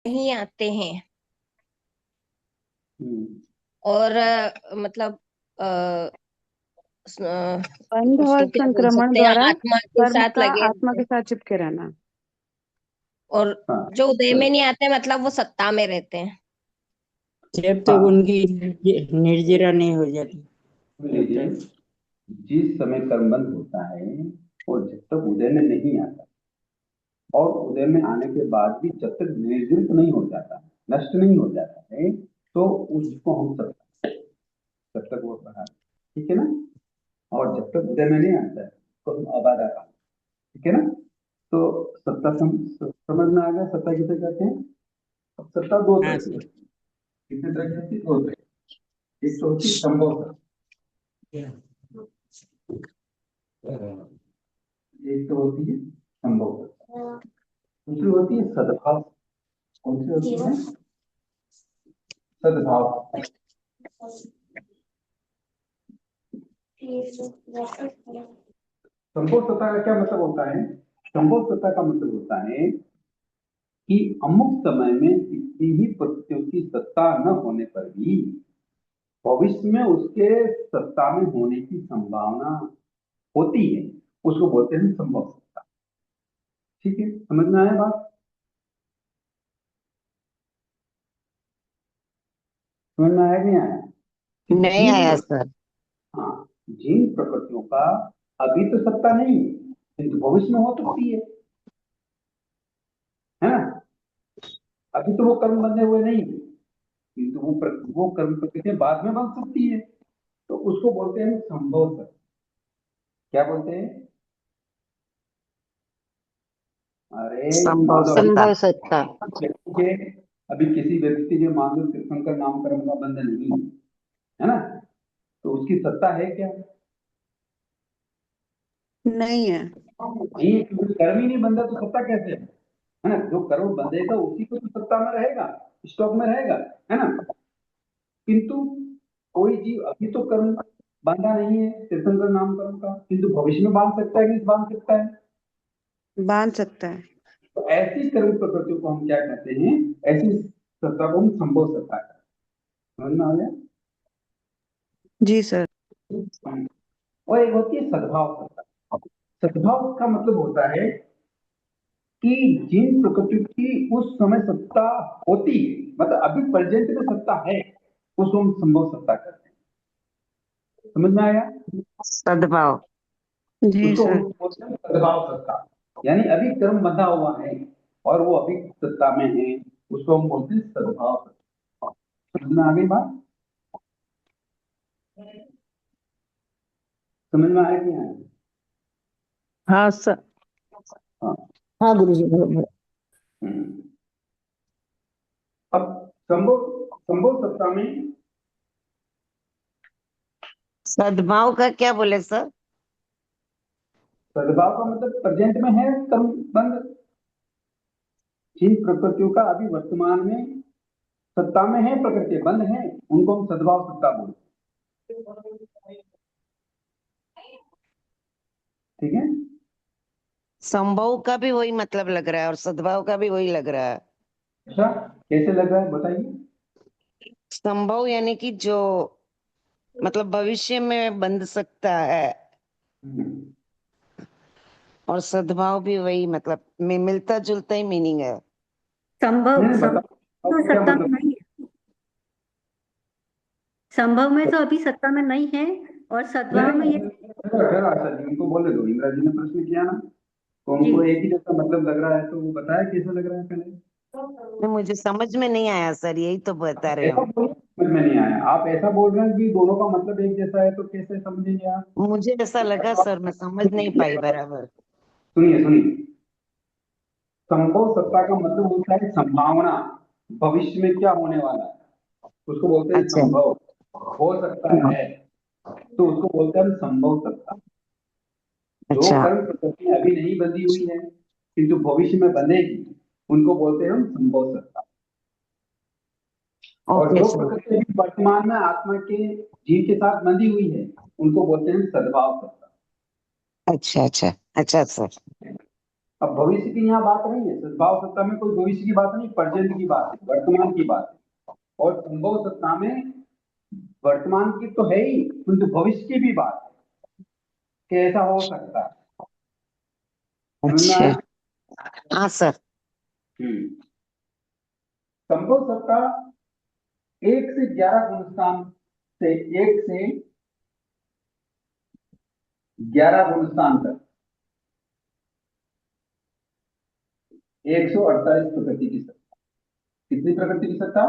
नहीं आते हैं। हम्म। और मतलब अ, बंध और उसको क्या बोल संक्रमण सकते हैं, द्वारा आत्मा के कर्म साथ का लगे आत्मा रहते के हैं। साथ चिपके रहना। और हाँ। जो उदय तो में नहीं आते मतलब वो सत्ता में रहते हैं। जब तक हाँ, उनकी निर्जरा नहीं हो जाती सुन तब लीजिए, तक। जिस समय कर्मबंध होता है और जब तक उदय में नहीं आता, और उदय में आने के बाद भी जब तक निर्जित नहीं हो जाता, नष्ट नहीं हो जाता है, तो उसको हम सत्ता, जब तक वो रहा, ठीक है ना। और जब तक उदय में नहीं आता है तो हम अबाधा का, ठीक है ना। तो सत्ता समझ में आ गया, सत्ता किसे कहते हैं। अब सत्ता दो हाँ तरह की सर। होती है। कितने तरह की होती है, दो तरह की। एक तो होती है संभव सत्ता, एक तो होती है संभव सत्ता, दूसरी होती है सद्भाव। कौन सी होती है, सद्भाव। संभव सत्ता का क्या मतलब होता है, संभव सत्ता का मतलब होता है कि अमुक समय में किसी ही प्रत्ययों की सत्ता न होने पर भी भविष्य में उसके सत्ता में होने की संभावना होती है, उसको बोलते हैं संभव सत्ता। ठीक है, समझ में आया बात, समझ में आया कि नहीं आया कि नहीं जीव, आया सर। हाँ, जीव प्रकृतियों का अभी तो सत्ता नहीं है, किंतु भविष्य में हो सकती है ना। अभी तो वो कर्म बंधे हुए नहीं है, किंतु वो कर्म प्रकृतियां बाद में बन सकती है, तो उसको बोलते हैं संभव सत्ता। क्या बोलते हैं, अरे मान संभव लो अभी सत्ता। संभव सत्ता। व्यक्ति के, अभी किसी व्यक्ति के मान लो तीर्थंकर नामकरण का बंधन नहीं है ना, तो उसकी सत्ता है क्या, नहीं है। नहीं है, क्योंकि कर्म ही नहीं बंधा तो सत्ता कैसे है ना। जो कर्म बंधेगा उसी को तो सत्ता में रहेगा, स्टॉक में रहेगा, है ना। किंतु कोई जीव अभी तो कर्म बांधा नहीं है तीर्थंकर नामकरण का, किंतु भविष्य में बांध सकता है कि नहीं बांध सकता है। बांध सकता है। तो ऐसी कर्म प्रकृतियों को हम क्या कहते हैं, ऐसी सत्ता को हम संभव सत्ता कहते हैं। समझ में आ गया। जी सर। और एक होती है सद्भाव सत्ता। सद्भाव का मतलब होता है कि जिन प्रकृति की उस समय सत्ता होती है, मतलब अभी प्रेजेंट में सत्ता है, उसको हम संभव सत्ता कहते हैं। समझ में आया, सद्भाव। जी उसको हम सर। बोलते हैं सद्भाव सत्ता। यानी अभी कर्म बंधा हुआ है और वो अभी सत्ता में है, उसको हम बोलते हैं सद्भाव सत्ता। समझ में आ गई बात, समझ में आया कि नहीं आया? हाँ सर। हाँ। हाँ गुरुजी बरोबर। हम्म। अब संभव, संभव सत्ता में, सद्भाव का क्या बोले सर? सद्भाव का मतलब प्रेजेंट में है कर्म बंध, जिन प्रकृतियों का अभी वर्तमान में सत्ता में है, प्रकृति बंद है, उनको हम सद्भाव सत्ता बोलते हैं। ठीक है, संभव का भी वही मतलब लग रहा है और सद्भाव का भी वही लग रहा है। अच्छा कैसे लग रहा है बताइए। संभव यानी कि जो मतलब भविष्य में बंध सकता है, हम्म। और सद्भाव भी वही मतलब में मिलता जुलता ही मीनिंग है। नहीं संभव नहीं, संभव बताओ तो आपको क्या सत्ता में मतलब। नहीं है। संभव में तो अभी सत्ता में नहीं है। और नहीं सद्भाव में ये। नहीं, ठहरा आशा जी, उनको बोले दो, इंदिरा जी ने प्रश्न किया ना, तो जी। उनको एक ही जैसा मतलब लग रहा है, तो वो बताया कैसा लग रहा है पहले। नहीं, मुझे समझ में नहीं आया सर, यही तो बता रहे ऐसा हम। बोल समझ में नहीं आया, आप ऐसा बोल रहे हैं कि दोनों का मतलब एक जैसा है, तो कैसे समझेंगे आप। मुझे ऐसा लगा सर, मैं समझ नहीं पाई बराबर। सुनिए सुनिए, संभव सत्ता का मतलब होता है संभावना, भविष्य में क्या होने वाला है, उसको बोलते हैं अच्छा। संभव, हो सकता है, तो उसको बोलते हैं हम संभव सत्ता। जो अच्छा। कर्म प्रकृति अभी नहीं बंधी हुई है किंतु भविष्य में बंधेगी, उनको बोलते हैं हम संभव सत्ता। और ओके जो सर। प्रकृति अभी वर्तमान में आत्मा के जीव के साथ बंधी हुई है, उनको बोलते हैं सद्भाव सत्ता। अच्छा अच्छा। अच्छा सर। अब भविष्य की यहाँ बात नहीं है, सद्भाव सत्ता में कोई भविष्य की बात नहीं, प्रेजेंट की बात है, वर्तमान की बात है। और संभव सत्ता में वर्तमान की तो है ही, किंतु भविष्य की भी बात है कि ऐसा हो सकता है। समझ में अच्छा। आया? हाँ सर। संभव सत्ता 1 से 11 गुणस्थान से 1 से 11 गुणस्थान तक 148 प्रकृति की सत्ता। कितनी प्रकृति की सत्ता?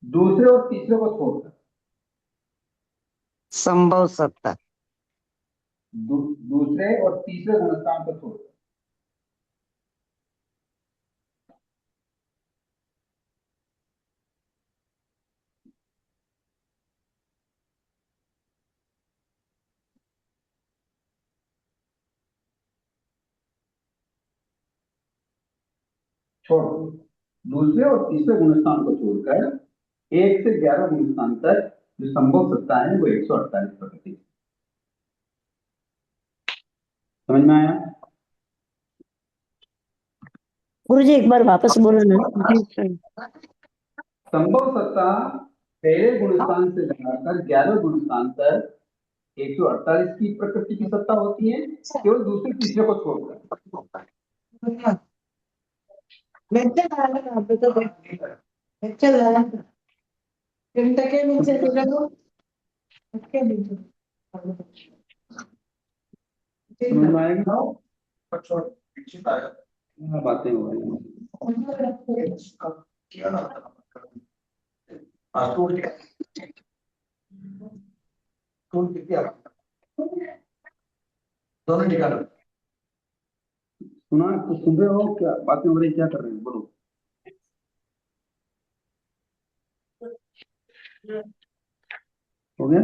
दूसरे और तीसरे को छोड़कर। संभव सत्ता। दूसरे और तीसरे गुणस्थान को छोड़कर छोड़ दो। दूसरे और तीसरे गुणस्थान को छोड़कर 1 से 11 गुणस्थान तक जो संभव सत्ता है वो 148 प्रकृति की। समझ में आया? गुरुजी एक बार वापस बोलो ना। जी सर। संभव सत्ता पहले गुणस्थान से लगाकर 11 गुणस्थान तक 148 की प्रकृति की सत्ता होती है, केवल दूसरे तीसरे को छोड़कर। समझ में आएगी? बातें हो रही हैं। दोनों निकालो। सुना तो सुन रहे हो क्या? बातें हो रही, क्या कर रहे हैं? बोलो। हो गया?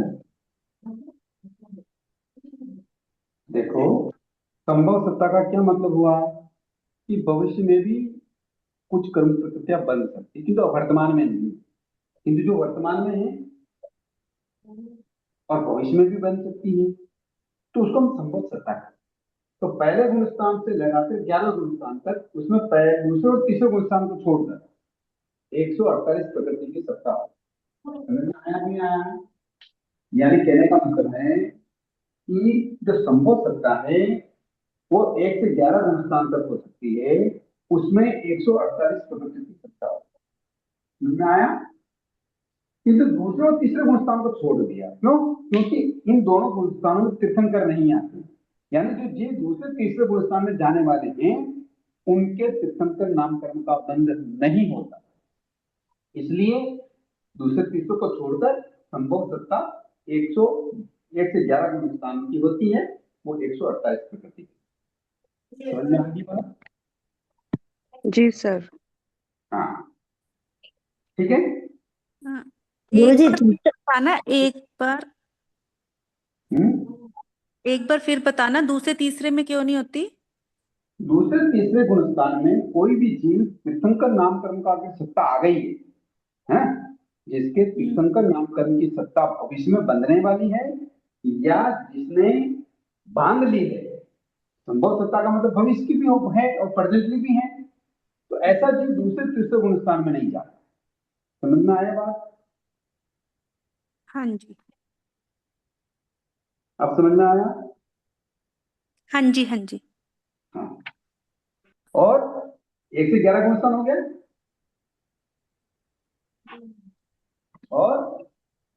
देखो, संभव सत्ता का क्या मतलब हुआ कि भविष्य में भी कुछ कर्म प्रकृतियां बन सकती, किंतु वर्तमान में नहीं। किंतु जो वर्तमान में है और भविष्य में भी बन सकती है, तो उसको हम संभव सत्ता कहते हैं। तो पहले गुणस्थान से लगाकर 11 गुणस्थान तक, उसमें दूसरे और तीसरे गुणस्थान को छोड़कर 148 प्रकृति की सत्ता। समझ में आया नहीं आया? यानी कहने का मतलब है कि जो संभव सत्ता है वो 1 से 11 गुणस्थान तक हो सकती है, उसमें 148 प्रकृति की सत्ता हो। समझ में आया? किंतु दूसरे और तीसरे गुणस्थान को छोड़ दिया। क्यों? क्योंकि इन दोनों गुणस्थानों में तीर्थंकर नहीं आते। यानी जो जी दूसरे तीसरे गुणस्थान में जाने वाले हैं उनके तीर्थंकर नामकरण का बंध नहीं होता, इसलिए दूसरे तीसरे को छोड़कर संभव सत्ता 1 से 11 गुणस्थान की होती है, वो 148 प्रकृति की। समझ में आ गई बात? जी सर। हाँ, ठीक है। हाँ, गुरुजी एक बार बताना, एक बार फिर बताना दूसरे तीसरे में क्यों नहीं होती? दूसरे तीसरे गुणस्थान में कोई भी जीव तीर्थंकर नामकरण का अगर सत्ता आ गई है, जिसके तीर्थंकर नामकरण की सत्ता भविष्य में बंधने वाली है या जिसने बांध ली है, संभव सत्ता का मतलब भविष्य की भी है और प्रेजेंटली भी है, तो ऐसा जीव दूसरे तीसरे गुणस्थान में नहीं जाता। समझ में आया बात? हाँ जी, अब समझ में आया? हाँ जी, हाँ जी। हाँ। और 1 से 11 गुणस्थान हो गया, और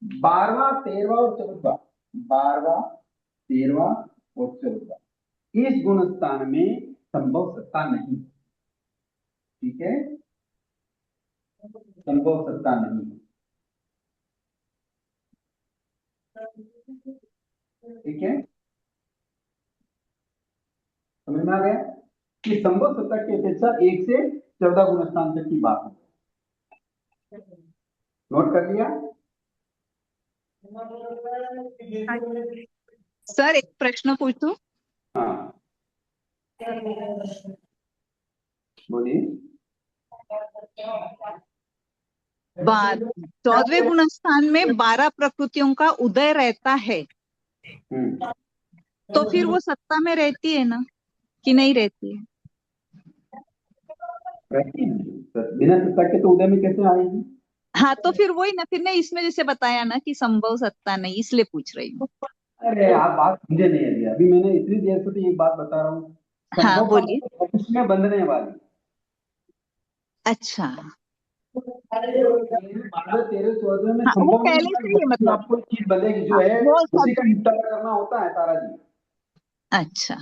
12वां 13वां और 14वां, 12वां 13वां और 14वां, इस गुणस्थान में संभव सत्ता नहीं। ठीक है, संभव सत्ता नहीं। ठीक है, समझ में आ गया कि संभव सत्ता की अपेक्षा 1 से 14 गुणस्थान तक की बात है। नोट कर लिया? सर एक प्रश्न पूछूं? हाँ, बोलिए। 14वें गुणस्थान में 12 प्रकृतियों का उदय रहता है। तो फिर वो सत्ता में रहती है ना कि नहीं रहती है? रहती है। तो बिना सत्ता के तो उदय में कैसे आएगी? हाँ, तो फिर वही ना, फिर ने इसमें जैसे बताया ना कि संभव सत्ता नहीं, इसलिए पूछ रही हूँ। अरे आप बात समझे नहीं अभी अभी मैंने इतनी देर से तो एक बात बता रहा हूँ। हाँ, संभव का बोलिए। मतलब भविष्य में बंधने वाली। अच्छा। 12, 13, 14 में हाँ, वो संभव नहीं पहले होता से कि ही है भविष्य में मतलब। आपको एक चीज बनेगी जो हाँ, है वो उसी सब। का निपटारा करना होता है तारा जी। अच्छा।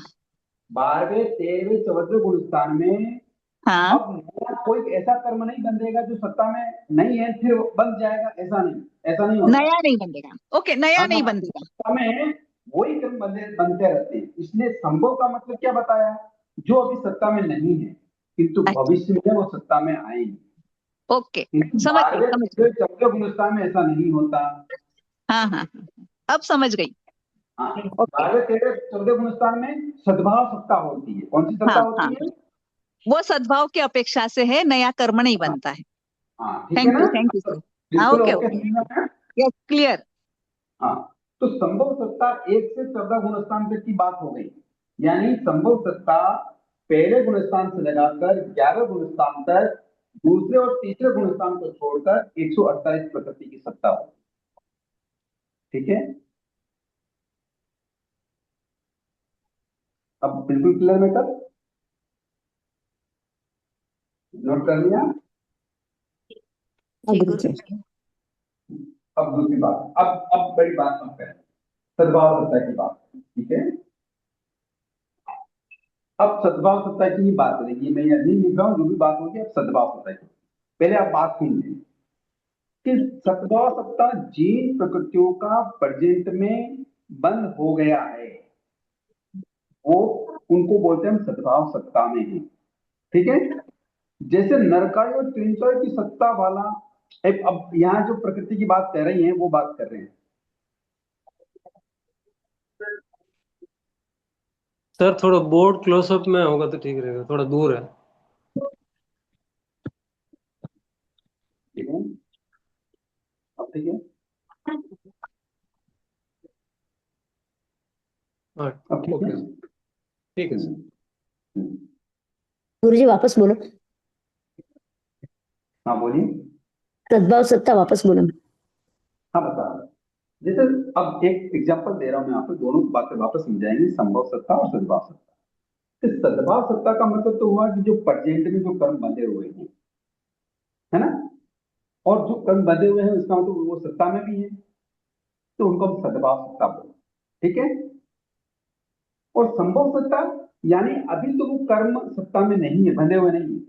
12वें, 13वें, 14वें गुण स्थान में हाँ, अब नया कोई ऐसा कर्म नहीं बंधेगा जो सत्ता में नहीं है फिर वो बंध जाएगा, ऐसा नहीं होता। नया नहीं बंधेगा। ओके, नया हाँ, नहीं बंधेगा। सत्ता में वही कर्म बनते रहते हैं। इसलिए संभव का मतलब क्या बताया? जो अभी सत्ता में नहीं है किंतु अच्छा, भविष्य में वो सत्ता में आएंगे। ओके, किंतु समझ गई, 12वें, समझ गई। 13वें, 14वें गुण स्थान में ऐसा नहीं होता। हाँ हाँ हाँ, अब समझ गई। हाँ, ओके। 12वें, 13वें, 14वें गुण स्थान में सद्भाव सत्ता होती है। कौन सी सत्ता हाँ हाँ, होती है? वो सद्भाव की अपेक्षा से है, नया कर्म नहीं हाँ, बनता है। हाँ, ठीक है ना? Thank you sir. हाँ, बिल्कुल ओके ओके ओके, समझ में आया? Yes, clear. हाँ, तो संभव सत्ता 1 से 14 गुण स्थान तक की बात हो गई। यानी संभव सत्ता पहले गुण स्थान से लगाकर 11 गुण स्थान तक दूसरे और तीसरे गुण स्थान को छोड़कर 148 प्रकृति की सत्ता हो। ठीक है, अब बिल्कुल क्लियर में कर नोट कर लिया। हाँ गुरुजी। अब दूसरी बात, अब बड़ी बात हम करें सद्भाव सत्ता की बात। ठीक है, अब सद्भाव सत्ता की ही बात करेगी। मैं यह नहीं लिख रहा हूं, जो भी बात होगी अब सद्भाव सत्ता की। पहले आप बात सुन लें कि सद्भाव सत्ता जिन प्रकृतियों का प्रेजेंट में बंद हो गया है वो उनको बोलते हैं हम सद्भाव सत्ता में है। ठीक है, जैसे नरकाई और त्रिंचय की सत्ता वाला। अब यहाँ जो प्रकृति की बात कर रही है वो बात कर रहे हैं। सर थोड़ा बोर्ड क्लोजअप में होगा तो ठीक रहेगा, थोड़ा दूर है। ठीक है, अब ठीक है, हाँ अब ठीक है। ओके, ठीक है सर। हम्म। गुरुजी वापस बोलो। हाँ बोलिए। सद्भाव सत्ता वापस बोलो। हाँ बता रहा हूं। जैसे अब एक एग्जांपल दे रहा हूं मैं आपको, दोनों बातें वापस समझाएंगे, संभव सत्ता और सद्भाव सत्ता। तो सद्भाव सत्ता का मतलब तो हुआ कि जो प्रेजेंट में जो कर्म बंधे हुए हैं, है ना, और जो कर्म बंधे हुए हैं उसका मतलब वो सत्ता में भी है, तो उनको हम सद्भाव सत्ता बोलते। ठीक है, और संभव सत्ता यानी अभी तो वो कर्म सत्ता में नहीं है, बंधे हुए नहीं है,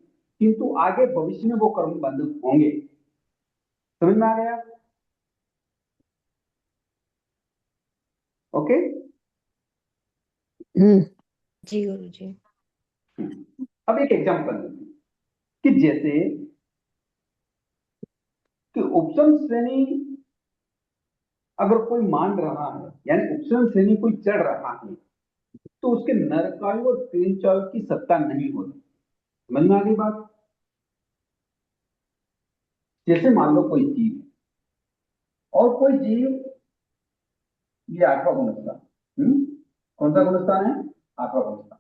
किंतु आगे भविष्य में वो कर्म बंध होंगे। समझ में आ गया? ओके। जी गुरुजी। अब एक एग्जांपल कि जैसे कि उपसम श्रेणी अगर कोई मान रहा है, यानी उपसम श्रेणी कोई चढ़ रहा है, तो उसके नरकायु और त्रिंचायु की सत्ता नहीं होती। समझ में आ गई बात? जैसे मान लो कोई जीव है, और कोई जीव, ये 8वां गुणस्थान, कौन सा गुणस्थान है? 8वां गुणस्थान।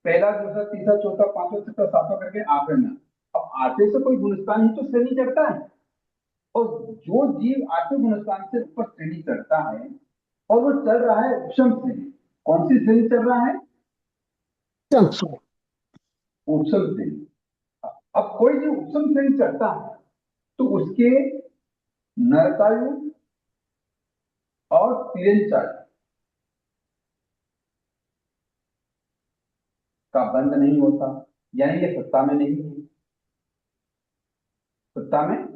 पहला, दूसरा, तीसरा, चौथा, पांचवा, छठा, सातवां करके 8वें में। अब 8वें से कोई गुणस्थान ही तो श्रेणी चढ़ता है, और जो जीव 8वें गुणस्थान से ऊपर श्रेणी चढ़ता है और वो चल रहा है उपशम श्रेणी। कौन सी श्रेणी चल रहा है? उपशम श्रेणी। अब कोई जो उपशम श्रेणी चढ़ता है तो उसके नरकायु और तिरंचायु का बंध नहीं होता, यानी ये सत्ता में नहीं है। सत्ता में,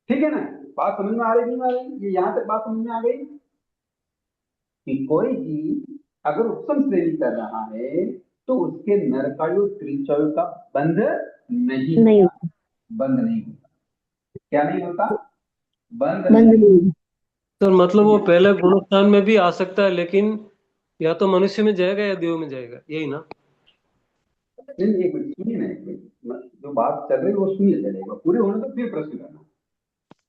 ठीक है ना? बात समझ में आ रही नहीं आ रही? ये यहां तक बात समझ में आ गई कि कोई जीव अगर उपसम श्रेणी कर रहा है तो उसके नरकायु त्रिंचायु का बंध नहीं नहीं होता। बंद नहीं होता। क्या नहीं होता? बंद बंद नहीं। नहीं। सर मतलब वो पहले गुणस्थान में भी आ सकता है, लेकिन या तो मनुष्य में जाएगा या देव में जाएगा, यही ना? नहीं, एक मिनट सुनिए ना, एक मिनट, जो बात चल रही है वो सुनिए, चलेगा पूरे होने तो फिर प्रश्न करना।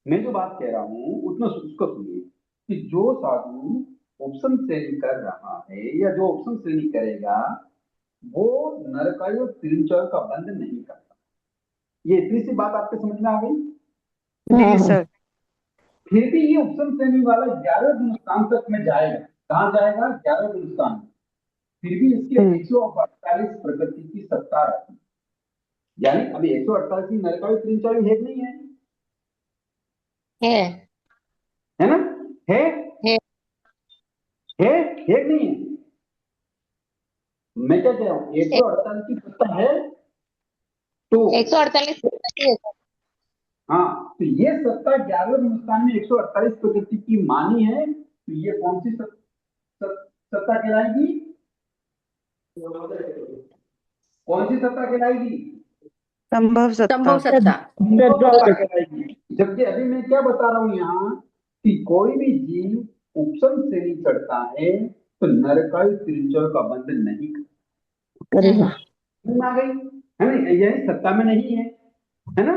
मैं जो बात कह रहा हूं उतना उसको सुनिए। कि जो साधु उपसम श्रेणी कर रहा है या जो उपसम श्रेणी करेगा वो नरकाई और तिरंचर का बंध नहीं करता। ये इतनी सी बात आपके समझ में आ गई? जी सर। फिर भी ये उपसम श्रेणी वाला 11 गुणस्थान तक में जाएगा। कहाँ जाएगा? 11 गुणस्थान। फिर भी इसके 148 प्रकृति की सत्ता रहती है। यानी अभी 148 नरकाई तिरंचर है कि नहीं है? है ना? है कि नहीं है? मैं क्या कह रहा हूँ, 148 की सत्ता है तो 148 हाँ, तो ये सत्ता 11 हिंदुस्तान में 148 प्रकृति की मानी है, तो ये कौन सी सत्ता कहलाएगी? कौन सी सत्ता कहलाएगी? संभव सत्ता। संभव सत्ता। सत्ता कहलाएगी। जबकि अभी मैं क्या बता रहा हूँ यहाँ कि कोई भी जीव उपसम श्रेणी चढ़ता है तो नरकाई तिरंचर का बंध नहीं करेगा। आ गई है ना? यही सत्ता में नहीं है ना?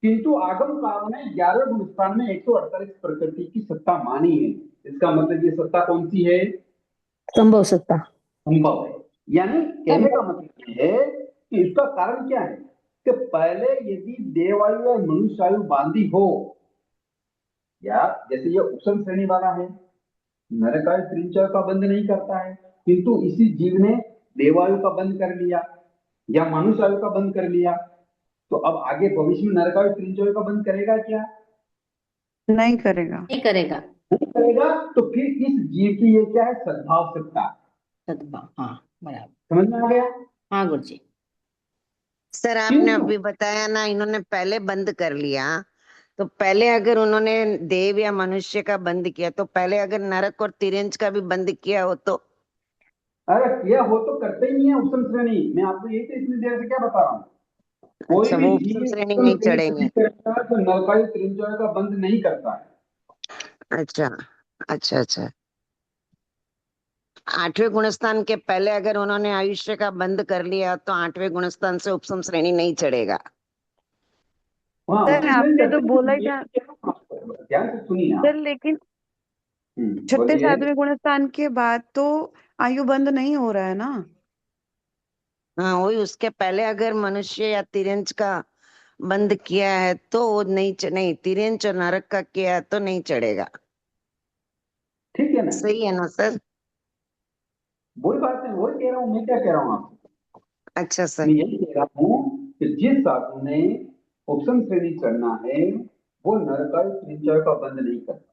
किंतु आगम काल में 11 गुणस्थान में 148 प्रकृति की सत्ता मानी है। इसका मतलब ये सत्ता कौन सी है? संभव सत्ता। संभव है। यानी कहने का मतलब ये है कि इसका कारण क्या है कि पहले यदि देवायु और मनुष्यायु बांधी हो, या जैसे ये उपसम श्रेणी वाला है, नरकाय तिरंचर का बंध नहीं करता है, किंतु इसी जीव ने देवायु का बंध कर लिया या मनुष्यायु का बंध कर लिया, तो अब आगे भविष्य में नरकाय तिरंचर का बंध करेगा क्या? नहीं करेगा। नहीं करेगा। नहीं करेगा। तो फिर इस जीव की ये क्या है? सद्भाव सत्ता। सद्भाव, हाँ बराबर। समझ में आ गया? हाँ गुरुजी। सर आपने अभी बताया ना, इन्होंने पहले बंद कर लिया, तो पहले अगर उन्होंने देव या मनुष्य का बंद किया, तो पहले अगर नरक और तिरंज का भी बंद किया हो तो? अरे किया हो तो करते ही नहीं है उपसम श्रेणी। मैं आपको यही तो इतनी देर से क्या बता रहा हूँ, कोई अच्छा, भी वो जीव उपसम श्रेणी उपसम नहीं श्रेणी चढ़ेंगे। करता है तो नरकाई तिरंचर का बंध नहीं करता है। अच्छा अच्छा अच्छा। 8वें गुणस्थान के पहले अगर उन्होंने आयुष्य का बंद कर लिया तो 8वें गुणस्थान से उपसम श्रेणी नहीं चढ़ेगा। हाँ, सर उपसम श्रेणी आपने तो करते बोला हैं। ही था ध्यान से सुनिए आप। सर, लेकिन छठे बोलिए। 7वें गुणस्थान के बाद तो आयु बंद नहीं हो रहा है ना। हाँ वही, उसके पहले अगर मनुष्य या तिरंज का बंद किया है तो वो नहीं, तिरंज और नरक का किया है तो नहीं चढ़ेगा। ठीक है ना? सही है ना सर? वही बात है, वही कह रहा हूँ। मैं क्या कह रहा हूँ आपको? अच्छा सर। मैं यही कह रहा हूँ कि जिस साधु ने उपसम श्रेणी चढ़ना है वो नरकाई तिरंचर का बंध नहीं करता।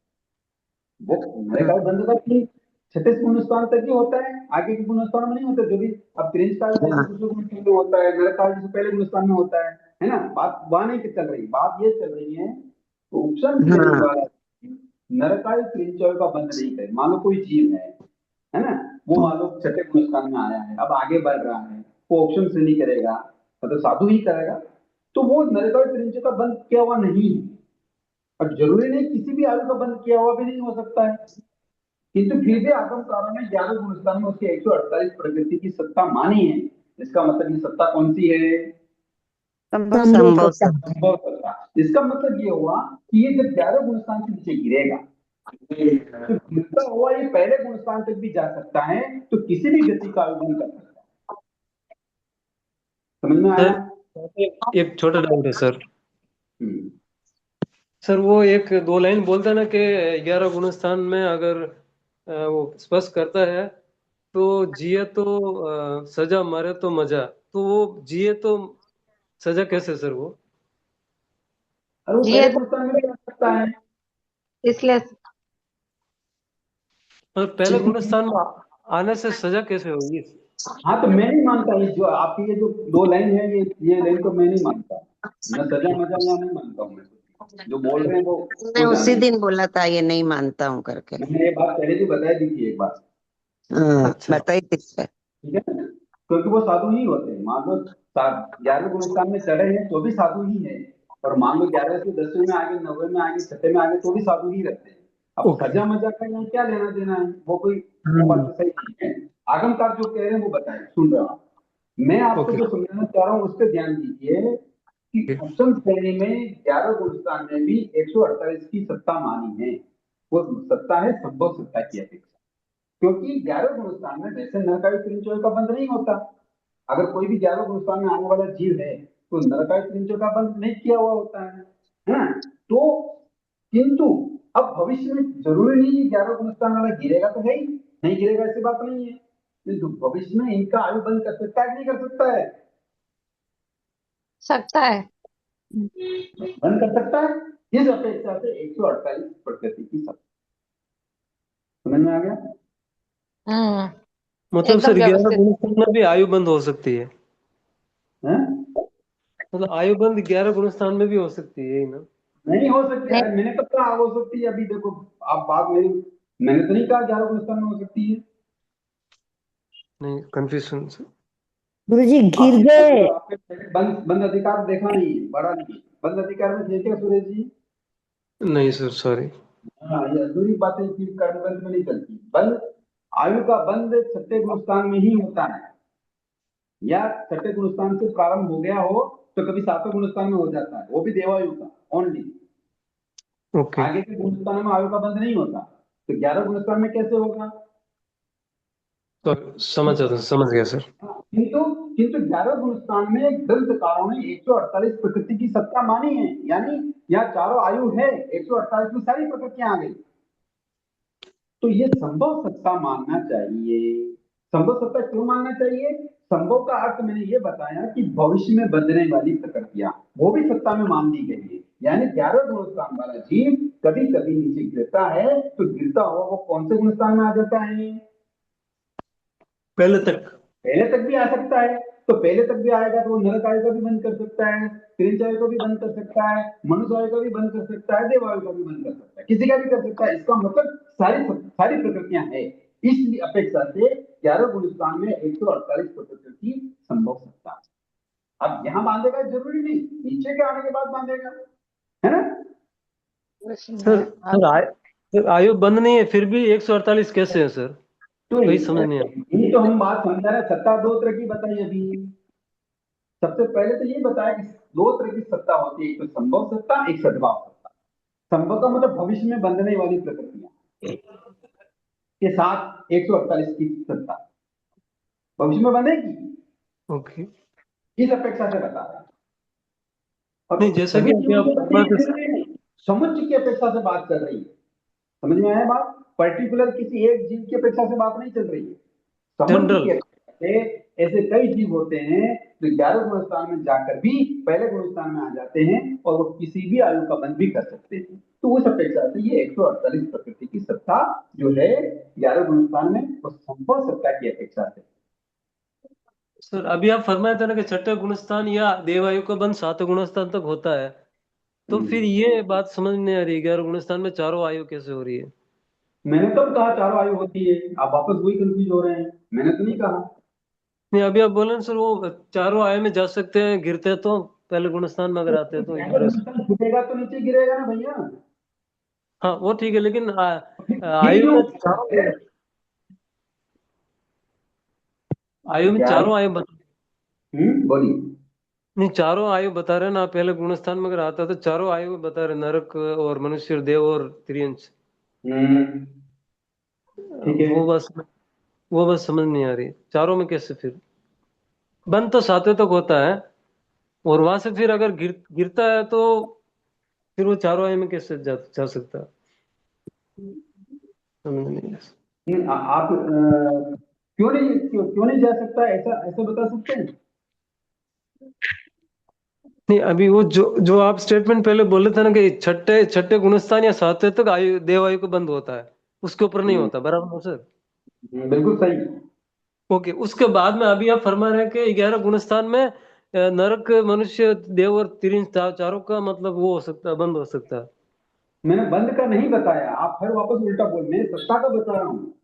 वो नरकाई बंध का कि छठे गुणस्थान तक ही होता है, आगे के गुणस्थान में नहीं होता। जो भी अब तिरंज का जैसे दूसरे गुणस्थान में होता है, नरकाई जैसे पहले गुणस्थान में होता है ना? बात वहां नहीं चल रही, बात ये चल रही है तो उपसम श्रेणी वाला नरकाई तिरंचर का बंध नहीं करे। मान लो कोई जीव है ना, वो मान लो छठे गुणस्थान में आया है, अब आगे बढ़ रहा है, वो ऑप्शन श्रेणी करेगा, मतलब साधु ही करेगा, तो वो नरकाई तिरंचर का बंध किया हुआ नहीं है। और जरूरी नहीं किसी भी आयु का बंध किया हुआ भी नहीं हो सकता है, किंतु फिर भी आगम काल में 11 गुणस्थान में उसकी 148 प्रकृति की सत्ता मानी है। इसका मतलब ये सत्ता कौन सी है? संभव सत्ता। संभव सत्ता। इसका मतलब ये हुआ कि ये जब 11 गुणस्थान के नीचे गिरेगा तो गिरता हुआ ये पहले गुणस्थान तक भी जा सकता है, तो किसी भी गति का आयोजन कर सकता है। समझ में आया? सर एक छोटा डाउट है सर। हम्म। सर वो एक दो लाइन बोलता है ना कि 11 गुणस्थान में अगर वो स्पष्ट करता है तो जिए तो सजा, मरे तो मजा, तो वो जिए तो सजा कैसे सर वो? और वो पहले गुणस्थान में भी आ सकता है। इसलिए और पहले गुणस्थान में आने से सजा कैसे होगी? हाँ, तो मैं नहीं मानता ये जो आपकी ये जो दो लाइन है, ये लाइन तो मैं नहीं मानता। न सजा मजा या नहीं मानता हूँ मैं। जो बोल रहे हैं वो मैं हो उसी जाने। दिन बोला था ये नहीं मानता हूँ करके। मैंने ये बात पहले भी बताई दी थी एक बार। हाँ, अच्छा। बताई थी सर। ठीक है ना? क्योंकि वो साधु ही होते हैं। मान लो 11 गुणस्थान में चढ़े हैं तो भी साधु ही है, और मान लो 11 से 10वें में आगे, 9वें में आगे, 6ठे में आगे तो भी साधु ही रहते हैं। अब ओके। सजा मजा का यहाँ क्या लेना देना है? वो कोई वो बात तो सही नहीं है। आगमकार जो कह रहे हैं वो बताएं, सुन रहे हो आप। मैं आपको ओके। जो समझाना चाह रहा हूँ उस पर ध्यान दीजिए कि उपसम श्रेणी में 11 गुणस्थान में भी 148 की सत्ता मानी है। वो सत्ता है संभव सत्ता की अपेक्षा, क्योंकि 11 गुण स्थान में वैसे नरकायु त्रिंचोय का बंध नहीं होता। अगर कोई भी 11 गुण स्थान में आने वाला जीव है तो नरकायु त्रिंचोय का बंध नहीं किया हुआ होता है ना। तो किंतु अब भविष्य में जरूरी नहीं है 11 गुण स्थान वाला गिरेगा तो है ही, नहीं गिरेगा ऐसी बात नहीं है, किंतु भविष्य में इनका आयु बंद कर सकता है कि नहीं कर सकता है? सकता है। बंद कर सकता है। इस अपेक्षा से 148 प्रकृति की सत्ता। समझ में आ गया? मतलब एकदम सर 11 व्यवस्थित। गुण स्थान में भी आयु बंद हो सकती है, हैं? मतलब आयु बंद 11 गुण स्थान में भी हो सकती है, यही ना? नहीं हो सकती है, नहीं। मैंने कब कहा हो सकती है? अभी देखो आप बात मेरी, मैंने तो नहीं कहा 11 गुण स्थान में हो सकती है। नहीं, कंफ्यूजन से। गुरुजी गिर आपने गए। आपने बंद बंद अधिकार देखा नहीं है, बड़ा नहीं है। बंद अधिकार में थे क्या सुरेश जी? नहीं सर, सॉरी। हाँ, ये अधूरी बातें की कर्मबंध में नहीं चलती। बंद, आयु का बंद छठे गुण स्थान में ही होता है, या छठे गुण स्थान से प्रारंभ हो गया हो तो कभी सातवें गुण स्थान में हो जाता है, वो भी देवायु का ओनली। ओके, आगे के गुण स्थान में आयु का बंध नहीं होता, तो 11 गुण स्थान में कैसे होगा? तो समझ गया सर। किंतु किंतु 11 गुण स्थान में ग्रंथकारों ने 148 प्रकृति की सत्ता मानी है, यानी यहाँ चारों आयु है, 148 में सारी प्रकृतियां आ गई। तो ये संभव सत्ता मानना चाहिए। संभव सत्ता क्यों मानना चाहिए? संभव का अर्थ मैंने ये बताया कि भविष्य में बदलने वाली प्रकृतियां, वो भी सत्ता में मान ली गई है। यानी 11 गुण स्थान वाला जीव कभी कभी नीचे गिरता है तो गिरता हुआ वो कौन से गुण स्थान में आ जाता है? पहले तक भी आ सकता है। तो पहले तक भी आएगा तो वो नरक आयु का भी बंद कर सकता है, त्रिंच आयु का भी बंद कर सकता है, मनुष्य आयु का भी बंद कर सकता है, देव आयु का भी बंद कर सकता है, किसी का भी कर सकता है। इसका मतलब सारी प्रकृतियां है। इस अपेक्षा से 11 गुण स्थान में 148 प्रकृति की संभव सत्ता। अब यहाँ बांधेगा जरूरी नहीं, नीचे के आने के बाद बांधेगा, है ना? सर आयु बंद नहीं है, फिर भी 148 कैसे है सर? तो वही समझ नहीं आया। यही तो हम बात समझा रहे। सत्ता दो तरह की बताई अभी। सबसे पहले तो ये बताया कि दो तरह की सत्ता होती है, एक तो संभव सत्ता, एक सद्भाव सत्ता। संभव का मतलब भविष्य में बंधने वाली प्रकृतियां के साथ 148 की सत्ता भविष्य में बंधेगी। ओके, इस अपेक्षा से बता रहे हैं। और नहीं जैसा कि अभी आप समुच्चय की अपेक्षा से बात कर रही है। समझ में आया बात? पर्टिकुलर किसी एक जीव की अपेक्षा से बात नहीं चल रही है, समुच्चय की अपेक्षा से। ऐसे कई जीव होते हैं जो 11 गुण स्थान में जाकर भी पहले गुण स्थान में आ जाते हैं और वो किसी भी आयु का बंध भी कर सकते हैं। तो उस अपेक्षा से ये 148 प्रकृति की सत्ता जो है 11 गुण स्थान में, वो संभव सत्ता की अपेक्षा से। सर अभी आप फरमाया था ना कि छठे गुणस्थान या देवायु का बंध 7 गुणस्थान तक होता है, तो फिर ये बात समझ नहीं आ रही, 11 गुणस्थान में चारों आयु कैसे हो रही है? मैंने कब कहा चारों आयु होती है? आप वापस वही कंफ्यूज हो रहे हैं, मैंने तो नहीं कहा। नहीं, अभी आप बोले ना सर वो चारों आयु में जा सकते हैं, गिरते तो पहले गुणस्थान में अगर आते हैं तो इस तरह से। गिरेगा तो नीचे गिरेगा ना भैया। हाँ वो ठीक है, लेकिन गिर आयु में क्यों? आयु में चारों आयु बोलिए। नहीं, चारों आयु बता रहे ना, पहले गुणस्थान में अगर आता है तो चारों आयु बता रहे, नरक और मनुष्य और देव और त्रियंश। ठीक है। वो बस समझ नहीं आ रही, चारों में कैसे फिर बंद तो 7वें तक होता है, और वहां से फिर अगर गिरता है तो फिर वो चारों आयु में कैसे जा सकता है? समझ नहीं आया। आप क्यों नहीं जा सकता, ऐसा ऐसा बता सकते हैं? नहीं, अभी वो जो आप स्टेटमेंट पहले बोले थे ना कि छठे गुणस्थान या 7वें तक आयु देवायु को बंद होता है, उसके ऊपर नहीं होता, बराबर ना सर? बिल्कुल सही। ओके, उसके बाद में अभी आप फरमा रहे हैं कि 11 गुणस्थान में नरक मनुष्य देव और त्रिंश चारों का मतलब वो हो सकता है, बंद हो सकता है। मैंने बंद का नहीं बताया, आप फिर वापस उल्टा बोल। मैं सत्ता का बता रहा हूँ।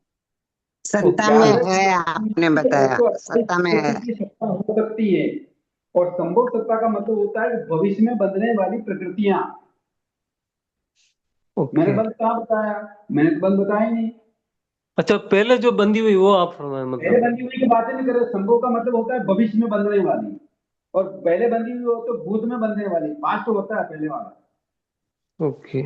सत्ता में है, आपने बताया सत्ता में है। सत्ता हो सकती है, और संभव सत्ता का मतलब होता है भविष्य में बंधने वाली प्रकृतियां। मैंने बंद कहाँ बताया? मैंने तो बंद बताया ही नहीं। अच्छा, पहले जो बंदी हुई वो आप फरमाए पहले मतलब? बंदी हुई की बातें नहीं कर रहे। संभव का मतलब होता है भविष्य में बंधने वाली, और पहले बंदी हुई हो तो भूत में बंधने वाली। पास्ट होता है पहले वाला। ओके,